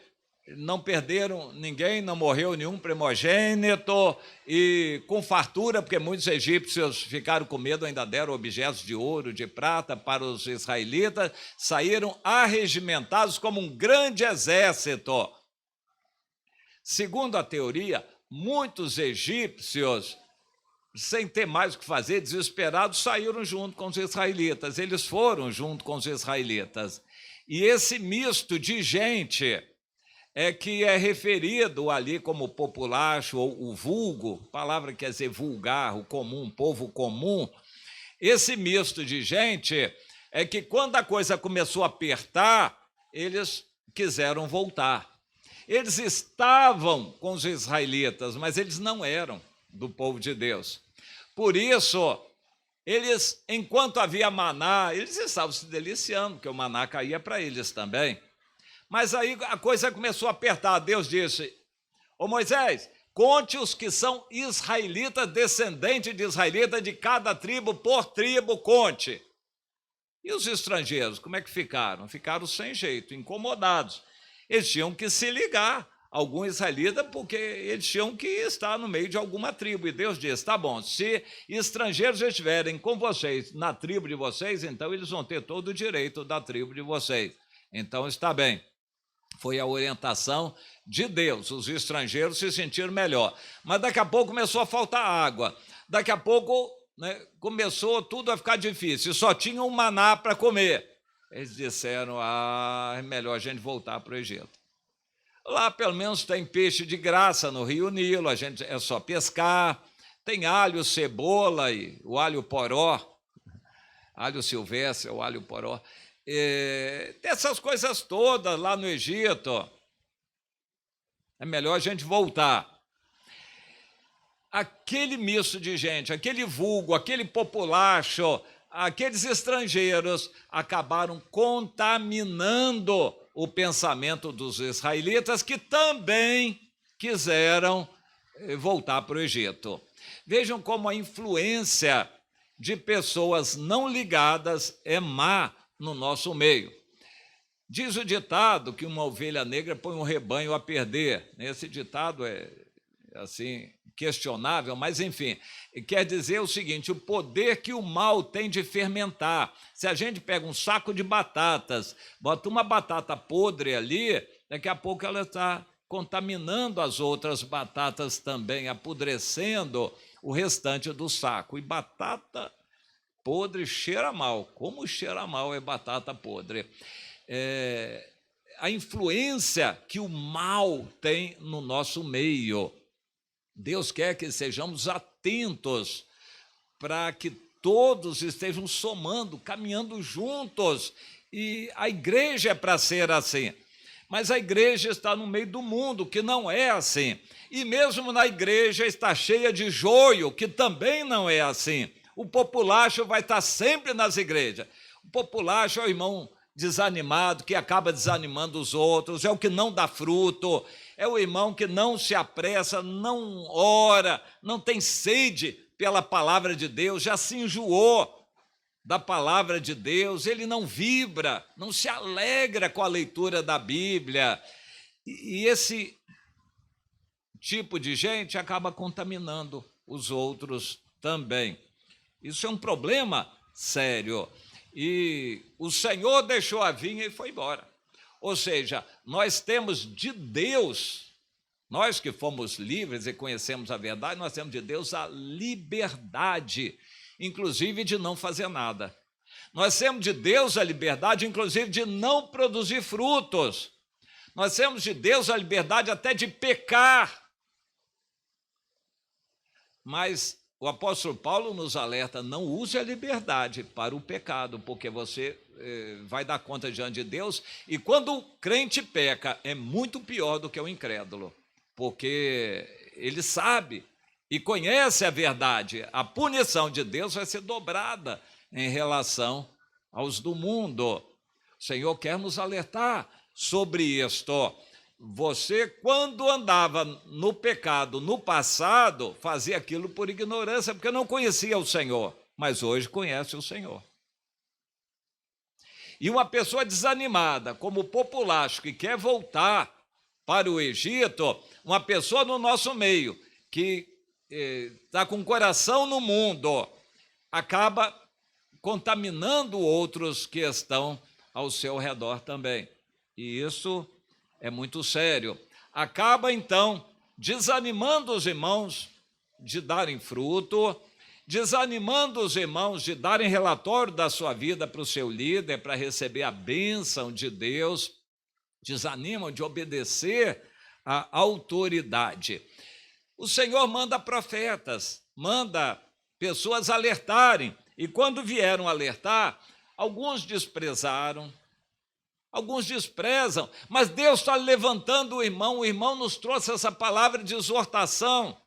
não perderam ninguém, não morreu nenhum primogênito, e com fartura, porque muitos egípcios ficaram com medo, ainda deram objetos de ouro, de prata para os israelitas, saíram arregimentados como um grande exército. Segundo a teoria, muitos egípcios, sem ter mais o que fazer, desesperados, saíram junto com os israelitas. Eles foram junto com os israelitas. E esse misto de gente é que é referido ali como populacho ou o vulgo, palavra que quer dizer vulgar, o comum, povo comum. Esse misto de gente é que quando a coisa começou a apertar, eles quiseram voltar. Eles estavam com os israelitas, mas eles não eram do povo de Deus. Por isso, eles, enquanto havia maná, eles estavam se deliciando, porque o maná caía para eles também. Mas aí a coisa começou a apertar. Deus disse, ô Moisés, conte os que são israelitas, descendentes de israelitas, de cada tribo por tribo, conte. E os estrangeiros, como é que ficaram? Ficaram sem jeito, incomodados. Eles tinham que se ligar, algum israelita, porque eles tinham que estar no meio de alguma tribo. E Deus disse, tá bom, se estrangeiros estiverem com vocês, na tribo de vocês, então eles vão ter todo o direito da tribo de vocês. Então está bem. Foi a orientação de Deus. Os estrangeiros se sentiram melhor. Mas daqui a pouco começou a faltar água. Daqui a pouco, né, começou tudo a ficar difícil. Só tinham um maná para comer. Eles disseram, é melhor a gente voltar para o Egito. Lá, pelo menos, tem peixe de graça no Rio Nilo, a gente é só pescar. Tem alho, cebola e o alho poró. Alho silvestre, o alho poró. Dessas coisas todas lá no Egito, é melhor a gente voltar. Aquele misto de gente, aquele vulgo, aquele populacho, aqueles estrangeiros acabaram contaminando o pensamento dos israelitas, que também quiseram voltar para o Egito. Vejam como a influência de pessoas não ligadas é má no nosso meio. Diz o ditado que uma ovelha negra põe um rebanho a perder. Esse ditado é, assim, questionável, mas, enfim, quer dizer o seguinte, o poder que o mal tem de fermentar. Se a gente pega um saco de batatas, bota uma batata podre ali, daqui a pouco ela está contaminando as outras batatas também, apodrecendo o restante do saco. E batata podre cheira mal. Como cheira mal é batata podre? A influência que o mal tem no nosso meio. Deus quer que sejamos atentos para que todos estejam somando, caminhando juntos. E a igreja é para ser assim. Mas a igreja está no meio do mundo, que não é assim. E mesmo na igreja está cheia de joio, que também não é assim. O populacho vai estar sempre nas igrejas. O populacho é o irmão desanimado, que acaba desanimando os outros, é o que não dá fruto, é o irmão que não se apressa, não ora, não tem sede pela palavra de Deus, já se enjoou da palavra de Deus, ele não vibra, não se alegra com a leitura da Bíblia. E esse tipo de gente acaba contaminando os outros também. Isso é um problema sério. E o Senhor deixou a vinha e foi embora. Ou seja, nós temos de Deus, nós que fomos livres e conhecemos a verdade, nós temos de Deus a liberdade, inclusive de não fazer nada. Nós temos de Deus a liberdade, inclusive, de não produzir frutos. Nós temos de Deus a liberdade até de pecar. Mas o apóstolo Paulo nos alerta, não use a liberdade para o pecado, porque você vai dar conta diante de Deus, e quando o crente peca, é muito pior do que o incrédulo, porque ele sabe e conhece a verdade, a punição de Deus vai ser dobrada em relação aos do mundo. O Senhor quer nos alertar sobre isto. Você, quando andava no pecado no passado, fazia aquilo por ignorância, porque não conhecia o Senhor, mas hoje conhece o Senhor. E uma pessoa desanimada, como o populacho, que quer voltar para o Egito, uma pessoa no nosso meio, que está com o coração no mundo, acaba contaminando outros que estão ao seu redor também. E isso é muito sério. Acaba, então, desanimando os irmãos de darem fruto, desanimando os irmãos de darem relatório da sua vida para o seu líder, para receber a bênção de Deus, desanimam de obedecer à autoridade. O Senhor manda profetas, manda pessoas alertarem, e quando vieram alertar, alguns desprezaram, alguns desprezam, mas Deus está levantando o irmão nos trouxe essa palavra de exortação.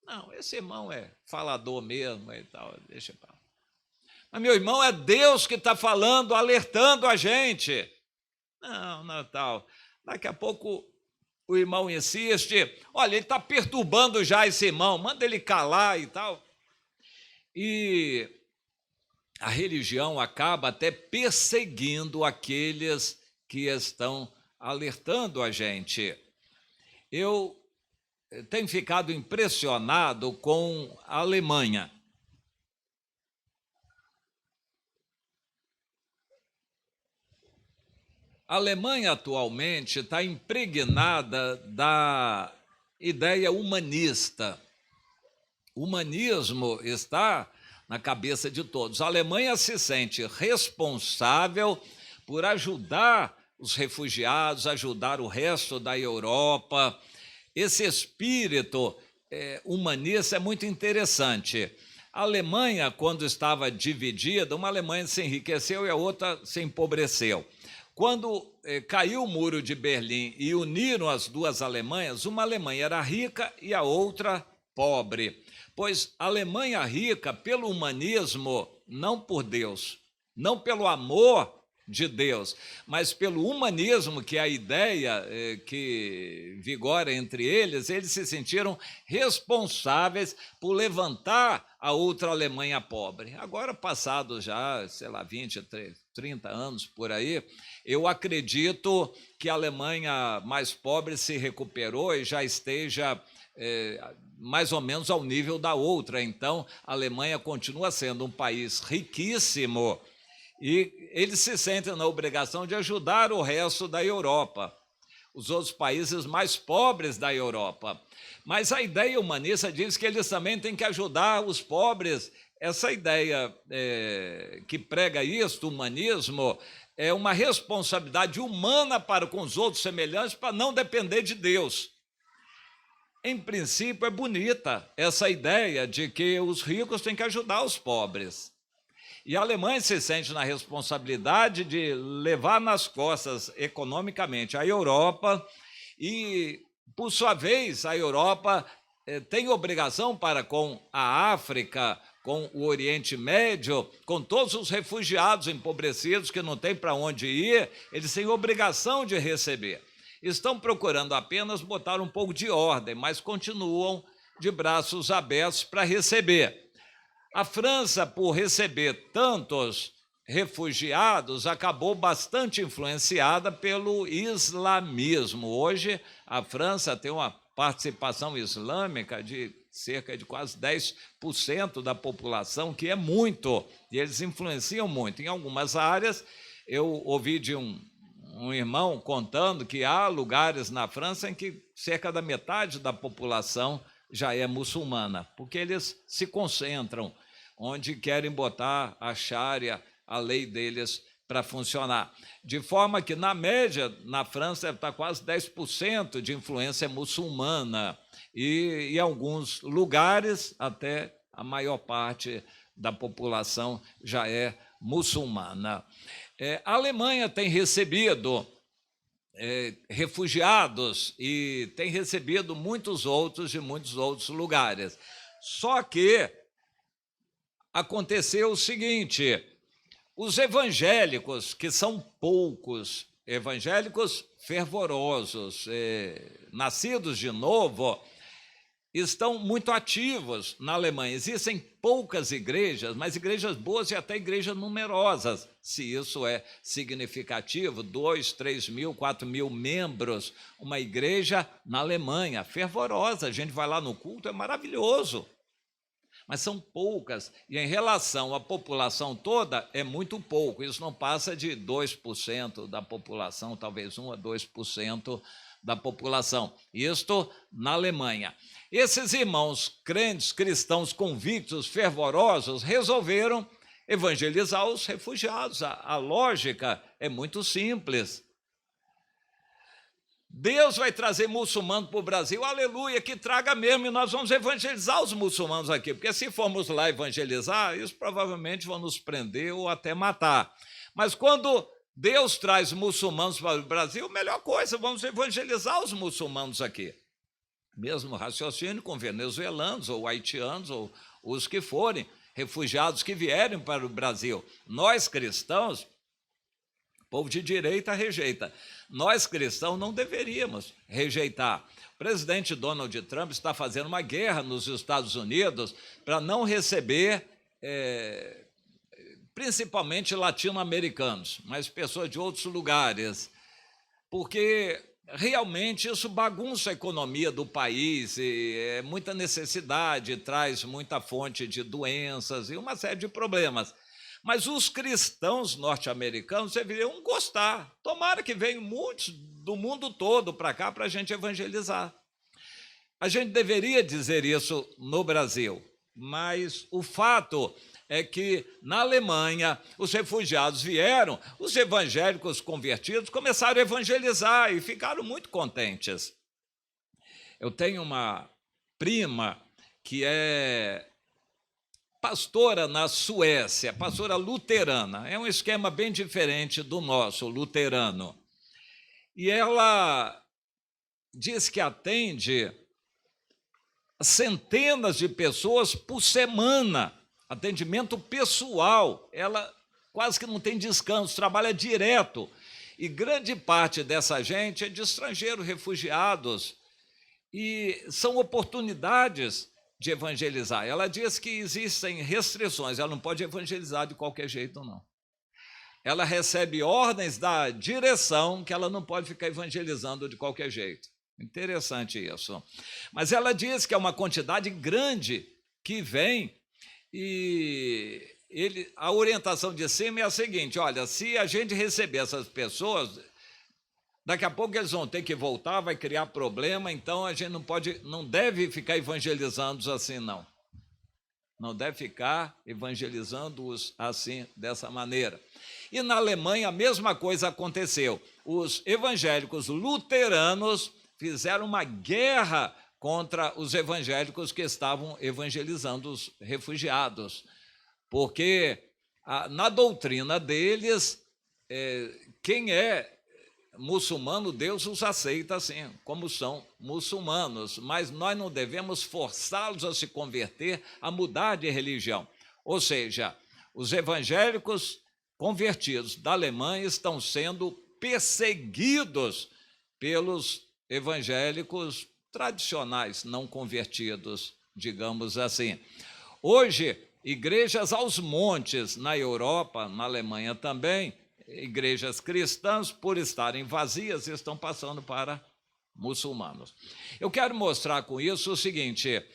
Não, esse irmão é falador mesmo e tal, deixa para lá. Mas, meu irmão, é Deus que está falando, alertando a gente. Não, tal. Daqui a pouco o irmão insiste, olha, ele está perturbando já esse irmão, manda ele calar e tal. E a religião acaba até perseguindo aqueles que estão alertando a gente. Eu tenho ficado impressionado com a Alemanha. A Alemanha atualmente está impregnada da ideia humanista. O humanismo está na cabeça de todos. A Alemanha se sente responsável por ajudar os refugiados, ajudar o resto da Europa. Esse espírito humanista é muito interessante. A Alemanha, quando estava dividida, uma Alemanha se enriqueceu e a outra se empobreceu. Quando caiu o muro de Berlim e uniram as duas Alemanhas, uma Alemanha era rica e a outra pobre. Pois a Alemanha rica, pelo humanismo, não por Deus, não pelo amor de Deus, mas pelo humanismo, que é a ideia que vigora entre eles se sentiram responsáveis por levantar a outra Alemanha pobre. Agora, passados já, 20, 30 anos por aí, eu acredito que a Alemanha mais pobre se recuperou e já esteja mais ou menos ao nível da outra. Então, a Alemanha continua sendo um país riquíssimo e eles se sentem na obrigação de ajudar o resto da Europa, os outros países mais pobres da Europa. Mas a ideia humanista diz que eles também têm que ajudar os pobres. Essa ideia que prega isto, o humanismo, é uma responsabilidade humana para com os outros semelhantes, para não depender de Deus. Em princípio, é bonita essa ideia de que os ricos têm que ajudar os pobres. E a Alemanha se sente na responsabilidade de levar nas costas economicamente a Europa e, por sua vez, a Europa tem obrigação para com a África, com o Oriente Médio, com todos os refugiados empobrecidos que não têm para onde ir, eles têm obrigação de receber. Estão procurando apenas botar um pouco de ordem, mas continuam de braços abertos para receber. A França, por receber tantos refugiados, acabou bastante influenciada pelo islamismo. Hoje, a França tem uma participação islâmica de cerca de quase 10% da população, que é muito, e eles influenciam muito. Em algumas áreas, eu ouvi de um irmão contando que há lugares na França em que cerca da metade da população já é muçulmana, porque eles se concentram onde querem botar a Sharia, a lei deles, para funcionar. De forma que, na média, na França deve estar quase 10% de influência muçulmana, e em alguns lugares até a maior parte da população já é muçulmana. A Alemanha tem recebido refugiados e tem recebido muitos outros de muitos outros lugares. Só que aconteceu o seguinte: os evangélicos, que são poucos, evangélicos fervorosos, nascidos de novo, estão muito ativos na Alemanha. Existem poucas igrejas, mas igrejas boas e até igrejas numerosas, se isso é significativo, 2, 3 mil, 4 mil membros, uma igreja na Alemanha, fervorosa, a gente vai lá no culto, é maravilhoso. Mas são poucas, e em relação à população toda, é muito pouco. Isso não passa de 2% da população, talvez 1 a 2% da população. Isto na Alemanha. Esses irmãos crentes, cristãos convictos, fervorosos, resolveram evangelizar os refugiados. A lógica é muito simples. Deus vai trazer muçulmano para o Brasil, aleluia, que traga mesmo, e nós vamos evangelizar os muçulmanos aqui, porque se formos lá evangelizar, eles provavelmente vão nos prender ou até matar. Mas quando Deus traz muçulmanos para o Brasil, melhor coisa, vamos evangelizar os muçulmanos aqui. Mesmo raciocínio com venezuelanos ou haitianos ou os que forem, refugiados que vierem para o Brasil. Nós cristãos, povo de direita rejeita. Nós, cristãos, não deveríamos rejeitar. O presidente Donald Trump está fazendo uma guerra nos Estados Unidos para não receber, principalmente latino-americanos, mas pessoas de outros lugares, porque realmente isso bagunça a economia do país, e é muita necessidade, traz muita fonte de doenças e uma série de problemas. Mas os cristãos norte-americanos deveriam gostar. Tomara que venham muitos do mundo todo para cá para a gente evangelizar. A gente deveria dizer isso no Brasil, mas o fato é que na Alemanha os refugiados vieram, os evangélicos convertidos começaram a evangelizar e ficaram muito contentes. Eu tenho uma prima que é pastora na Suécia, pastora luterana. É um esquema bem diferente do nosso, luterano. E ela diz que atende centenas de pessoas por semana, atendimento pessoal. Ela quase que não tem descanso, trabalha direto. E grande parte dessa gente é de estrangeiros, refugiados. E são oportunidades de evangelizar. Ela diz que existem restrições, ela não pode evangelizar de qualquer jeito, não. Ela recebe ordens da direção que ela não pode ficar evangelizando de qualquer jeito. Interessante isso. Mas ela diz que é uma quantidade grande que vem e a orientação de cima é a seguinte: olha, se a gente receber essas pessoas, daqui a pouco eles vão ter que voltar, vai criar problema, então a gente não deve ficar evangelizando-os assim, não. Não deve ficar evangelizando-os assim, dessa maneira. E na Alemanha a mesma coisa aconteceu. Os evangélicos luteranos fizeram uma guerra contra os evangélicos que estavam evangelizando os refugiados, porque na doutrina deles, quem é muçulmano, Deus os aceita assim, como são muçulmanos, mas nós não devemos forçá-los a se converter, a mudar de religião. Ou seja, os evangélicos convertidos da Alemanha estão sendo perseguidos pelos evangélicos tradicionais, não convertidos, digamos assim. Hoje, igrejas aos montes na Europa, na Alemanha também, igrejas cristãs, por estarem vazias, estão passando para muçulmanos. Eu quero mostrar com isso o seguinte,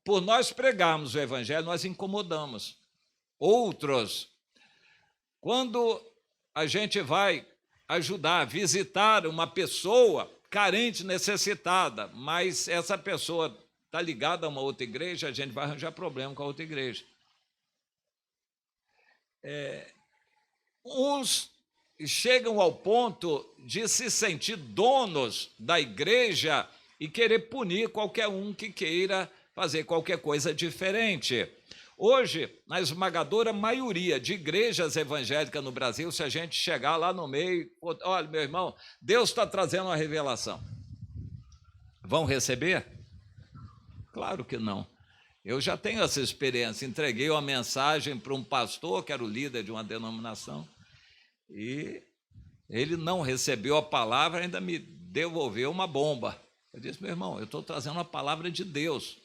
por nós pregarmos o evangelho, nós incomodamos outros. Quando a gente vai ajudar, visitar uma pessoa carente, necessitada, mas essa pessoa está ligada a uma outra igreja, a gente vai arranjar problema com a outra igreja. Uns chegam ao ponto de se sentir donos da igreja e querer punir qualquer um que queira fazer qualquer coisa diferente. Hoje, na esmagadora maioria de igrejas evangélicas no Brasil, se a gente chegar lá no meio, olha, meu irmão, Deus está trazendo uma revelação. Vão receber? Claro que não. Eu já tenho essa experiência, entreguei uma mensagem para um pastor, que era o líder de uma denominação, e ele não recebeu a palavra, ainda me devolveu uma bomba. Eu disse, meu irmão, eu estou trazendo uma palavra de Deus.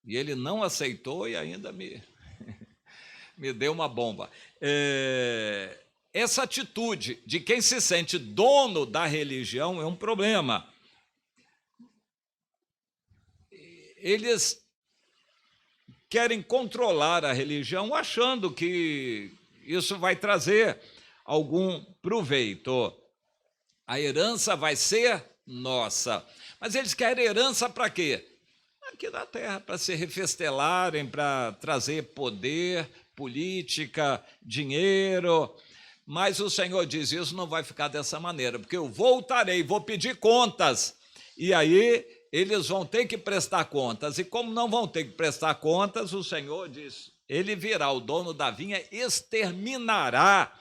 E ele não aceitou e ainda me deu uma bomba. Essa atitude de quem se sente dono da religião é um problema. Eles querem controlar a religião achando que isso vai trazer algum proveito. A herança vai ser nossa. Mas eles querem herança para quê? Aqui na terra, para se refestelarem, para trazer poder, política, dinheiro. Mas o Senhor diz, isso não vai ficar dessa maneira, porque eu voltarei, vou pedir contas. E aí eles vão ter que prestar contas. E como não vão ter que prestar contas, o Senhor diz, ele virá, o dono da vinha exterminará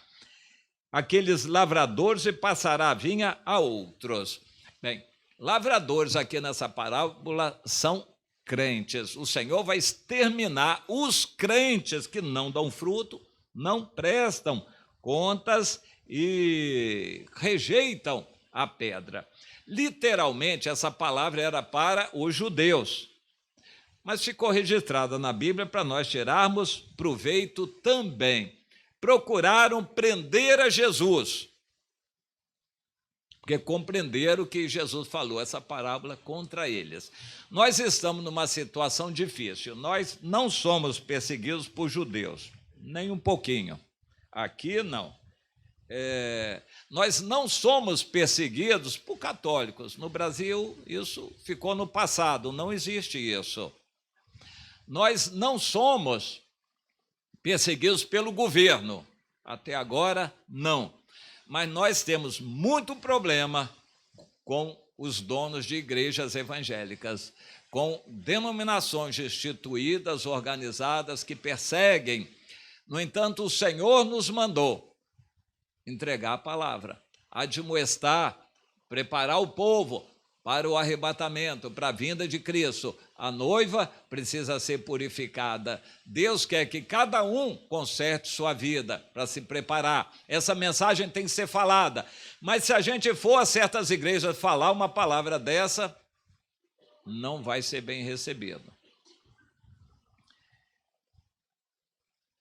aqueles lavradores e passará a vinha a outros. Bem, lavradores aqui nessa parábola são crentes. O Senhor vai exterminar os crentes que não dão fruto, não prestam contas e rejeitam a pedra. Literalmente, essa palavra era para os judeus, mas ficou registrada na Bíblia para nós tirarmos proveito também. Procuraram prender a Jesus, porque compreenderam que Jesus falou essa parábola contra eles. Nós estamos numa situação difícil, nós não somos perseguidos por judeus, nem um pouquinho, aqui não. Nós não somos perseguidos por católicos, no Brasil isso ficou no passado, não existe isso. Nós não somos perseguidos pelo governo, até agora não. Mas nós temos muito problema com os donos de igrejas evangélicas, com denominações instituídas, organizadas, que perseguem. No entanto, o Senhor nos mandou entregar a palavra, admoestar, preparar o povo para o arrebatamento, para a vinda de Cristo. A noiva precisa ser purificada. Deus quer que cada um conserte sua vida para se preparar. Essa mensagem tem que ser falada. Mas se a gente for a certas igrejas falar uma palavra dessa, não vai ser bem recebido.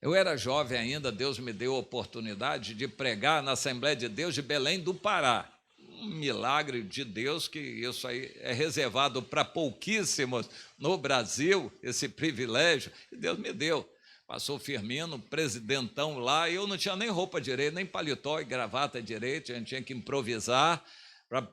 Eu era jovem ainda, Deus me deu a oportunidade de pregar na Assembleia de Deus de Belém do Pará. Um milagre de Deus, que isso aí é reservado para pouquíssimos no Brasil, esse privilégio, e Deus me deu. Pastor Firmino, presidentão lá, e eu não tinha nem roupa direita, nem paletó e gravata direito, a gente tinha que improvisar para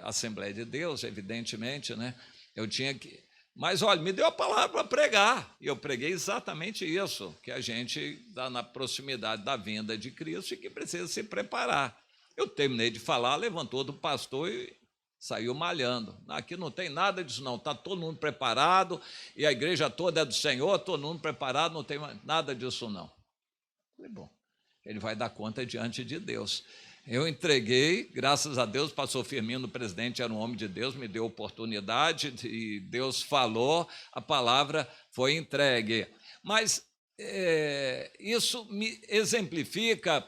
a Assembleia de Deus, evidentemente, né? Eu tinha que... Mas, olha, me deu a palavra para pregar, e eu preguei exatamente isso, que a gente está na proximidade da vinda de Cristo e que precisa se preparar. Eu terminei de falar, levantou do pastor e Saiu malhando. Aqui não tem nada disso, não. Está todo mundo preparado, e a igreja toda é do Senhor, todo mundo preparado, não tem nada disso, não. Falei, bom, ele vai dar conta diante de Deus. Eu entreguei, graças a Deus, o pastor Firmino, o presidente, era um homem de Deus, me deu oportunidade, e Deus falou, a palavra foi entregue. Mas isso me exemplifica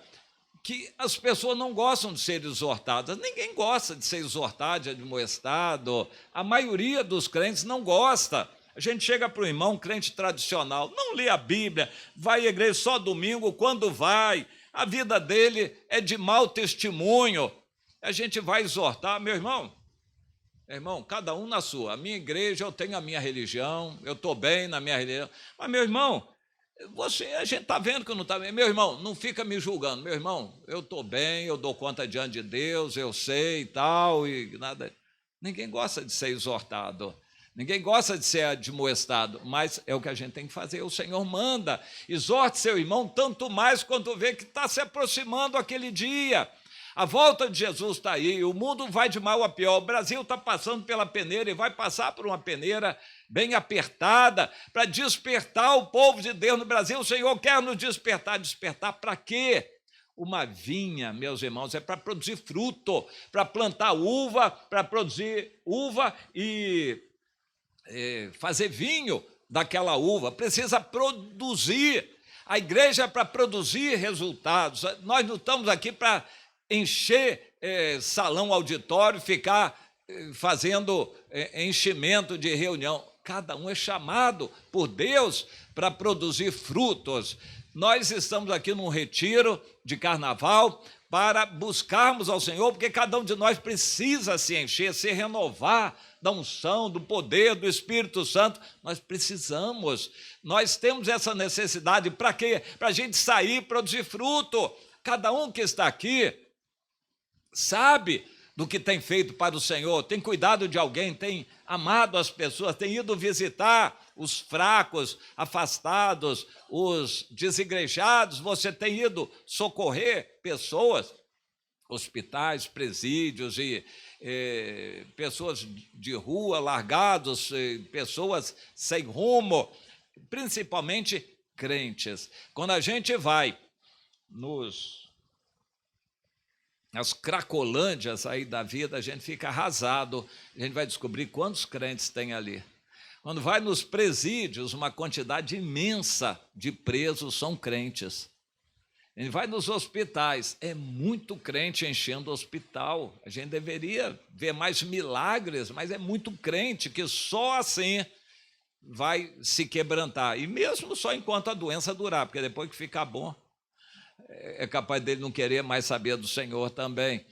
que as pessoas não gostam de ser exortadas. Ninguém gosta de ser exortado, admoestado. A maioria dos crentes não gosta. A gente chega para o irmão, crente tradicional, não lê a Bíblia, vai à igreja só domingo, quando vai, a vida dele é de mau testemunho. A gente vai exortar, meu irmão, cada um na sua. A minha igreja, eu tenho a minha religião, eu estou bem na minha religião. Mas, meu irmão, a gente está vendo que não está bem. Meu irmão, não fica me julgando. Meu irmão, eu estou bem, eu dou conta diante de Deus, eu sei e tal, e nada. Ninguém gosta de ser exortado, ninguém gosta de ser admoestado, mas é o que a gente tem que fazer. O Senhor manda, exorte seu irmão, tanto mais quando vê que está se aproximando aquele dia. A volta de Jesus está aí, o mundo vai de mal a pior, o Brasil está passando pela peneira e vai passar por uma peneira bem apertada para despertar o povo de Deus no Brasil. O Senhor quer nos despertar. Despertar para quê? Uma vinha, meus irmãos, é para produzir fruto, para plantar uva, para produzir uva e fazer vinho daquela uva. Precisa produzir. A igreja é para produzir resultados. Nós não estamos aqui para encher salão, auditório, ficar fazendo enchimento de reunião. Cada um é chamado por Deus para produzir frutos. Nós estamos aqui num retiro de carnaval para buscarmos ao Senhor, porque cada um de nós precisa se encher, se renovar da unção, do poder do Espírito Santo. Nós precisamos, nós temos essa necessidade. Para quê? Para a gente sair e produzir fruto. Cada um que está aqui sabe do que tem feito para o Senhor, tem cuidado de alguém, tem amado as pessoas, tem ido visitar os fracos, afastados, os desigrejados. Você tem ido socorrer pessoas, hospitais, presídios e pessoas de rua, largados, pessoas sem rumo, principalmente crentes. Quando a gente vai nas cracolândias aí da vida, a gente fica arrasado, a gente vai descobrir quantos crentes tem ali. Quando vai nos presídios, uma quantidade imensa de presos são crentes. A gente vai nos hospitais, é muito crente enchendo o hospital. A gente deveria ver mais milagres, mas é muito crente que só assim vai se quebrantar. E mesmo só enquanto a doença durar, porque depois que ficar bom, é capaz dele não querer mais saber do Senhor também.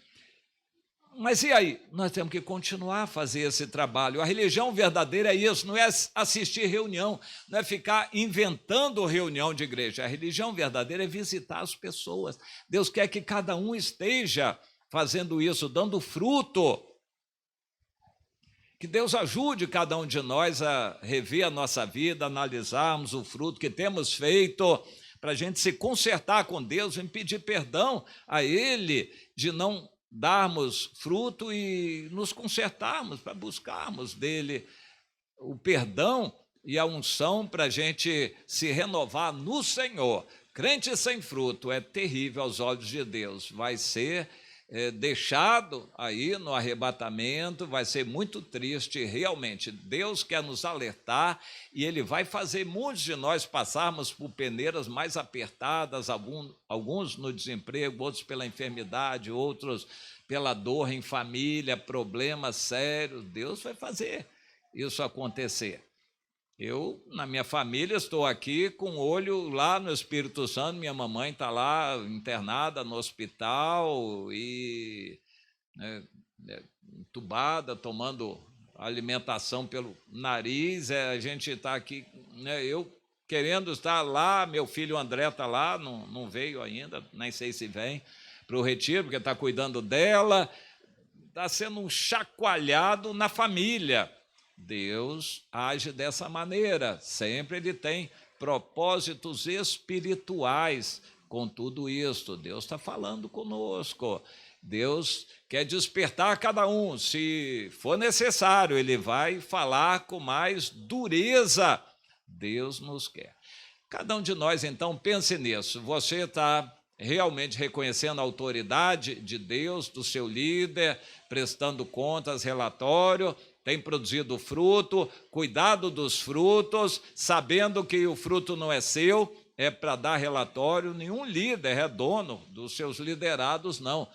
Mas e aí? Nós temos que continuar a fazer esse trabalho. A religião verdadeira é isso, não é assistir reunião, não é ficar inventando reunião de igreja. A religião verdadeira é visitar as pessoas. Deus quer que cada um esteja fazendo isso, dando fruto. Que Deus ajude cada um de nós a rever a nossa vida, analisarmos o fruto que temos feito, para a gente se consertar com Deus, e pedir perdão a Ele de não darmos fruto e nos consertarmos, para buscarmos dele o perdão e a unção para a gente se renovar no Senhor. Crente sem fruto é terrível aos olhos de Deus, vai ser deixado aí no arrebatamento, vai ser muito triste realmente. Deus quer nos alertar e Ele vai fazer muitos de nós passarmos por peneiras mais apertadas, alguns no desemprego, outros pela enfermidade, outros pela dor em família, problemas sérios. Deus vai fazer isso acontecer. Eu, na minha família, estou aqui com o olho lá no Espírito Santo. Minha mamãe está lá internada no hospital e entubada, tomando alimentação pelo nariz. A gente está aqui, eu querendo estar lá, meu filho André está lá, não veio ainda, nem sei se vem para o retiro, porque está cuidando dela. Está sendo um chacoalhado na família. Deus age dessa maneira, sempre Ele tem propósitos espirituais com tudo isso. Deus está falando conosco Deus quer despertar cada um. Se for necessário, ele vai falar com mais dureza. Deus nos quer. Cada um de nós, então, pense nisso. Você está realmente reconhecendo a autoridade de Deus, do seu líder, prestando contas, relatório, tem produzido fruto, cuidado dos frutos, sabendo que o fruto não é seu, é para dar relatório. Nenhum líder é dono dos seus liderados, não.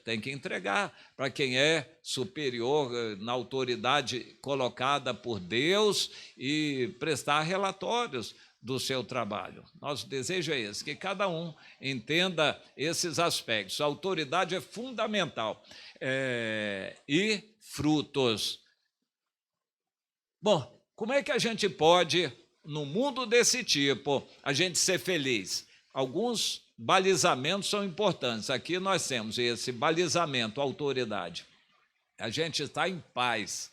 Tem que entregar para quem é superior na autoridade colocada por Deus e prestar relatórios do seu trabalho. Nosso desejo é esse, que cada um entenda esses aspectos. A autoridade é fundamental. E frutos. Bom, como é que a gente pode, no mundo desse tipo, a gente ser feliz? Alguns balizamentos são importantes. Aqui nós temos esse balizamento, autoridade. A gente está em paz,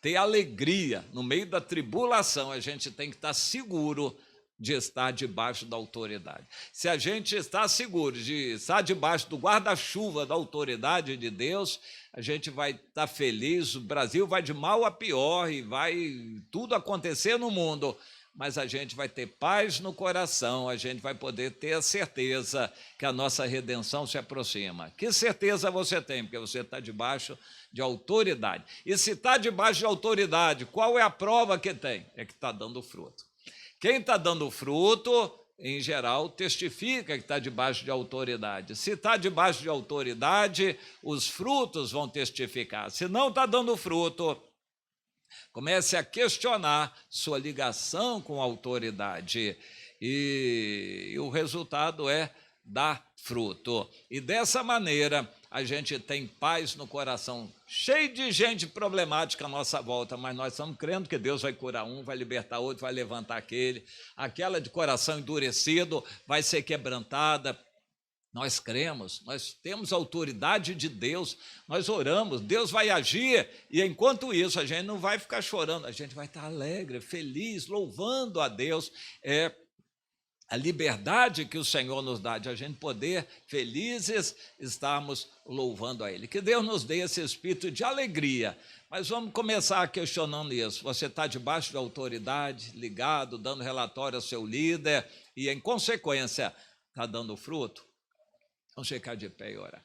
ter alegria no meio da tribulação, a gente tem que estar seguro de estar debaixo da autoridade. Se a gente está seguro de estar debaixo do guarda-chuva da autoridade de Deus, a gente vai estar feliz, o Brasil vai de mal a pior e vai tudo acontecer no mundo, mas a gente vai ter paz no coração, a gente vai poder ter a certeza que a nossa redenção se aproxima. Que certeza você tem? Porque você está debaixo de autoridade. E se está debaixo de autoridade, qual é a prova que tem? É que está dando fruto. Quem está dando fruto, em geral, testifica que está debaixo de autoridade. Se está debaixo de autoridade, os frutos vão testificar. Se não está dando fruto, comece a questionar sua ligação com a autoridade. E o resultado é dar fruto. E dessa maneira, a gente tem paz no coração, cheio de gente problemática à nossa volta, mas nós estamos crendo que Deus vai curar um, vai libertar outro, vai levantar aquela de coração endurecido vai ser quebrantada. Nós cremos, nós temos a autoridade de Deus, nós oramos, Deus vai agir, e enquanto isso a gente não vai ficar chorando, a gente vai estar alegre, feliz, louvando a Deus. A liberdade que o Senhor nos dá de a gente poder, felizes, estarmos louvando a Ele. Que Deus nos dê esse espírito de alegria. Mas vamos começar questionando isso. Você está debaixo de autoridade, ligado, dando relatório ao seu líder, e em consequência está dando fruto? Vamos ficar de pé e orar.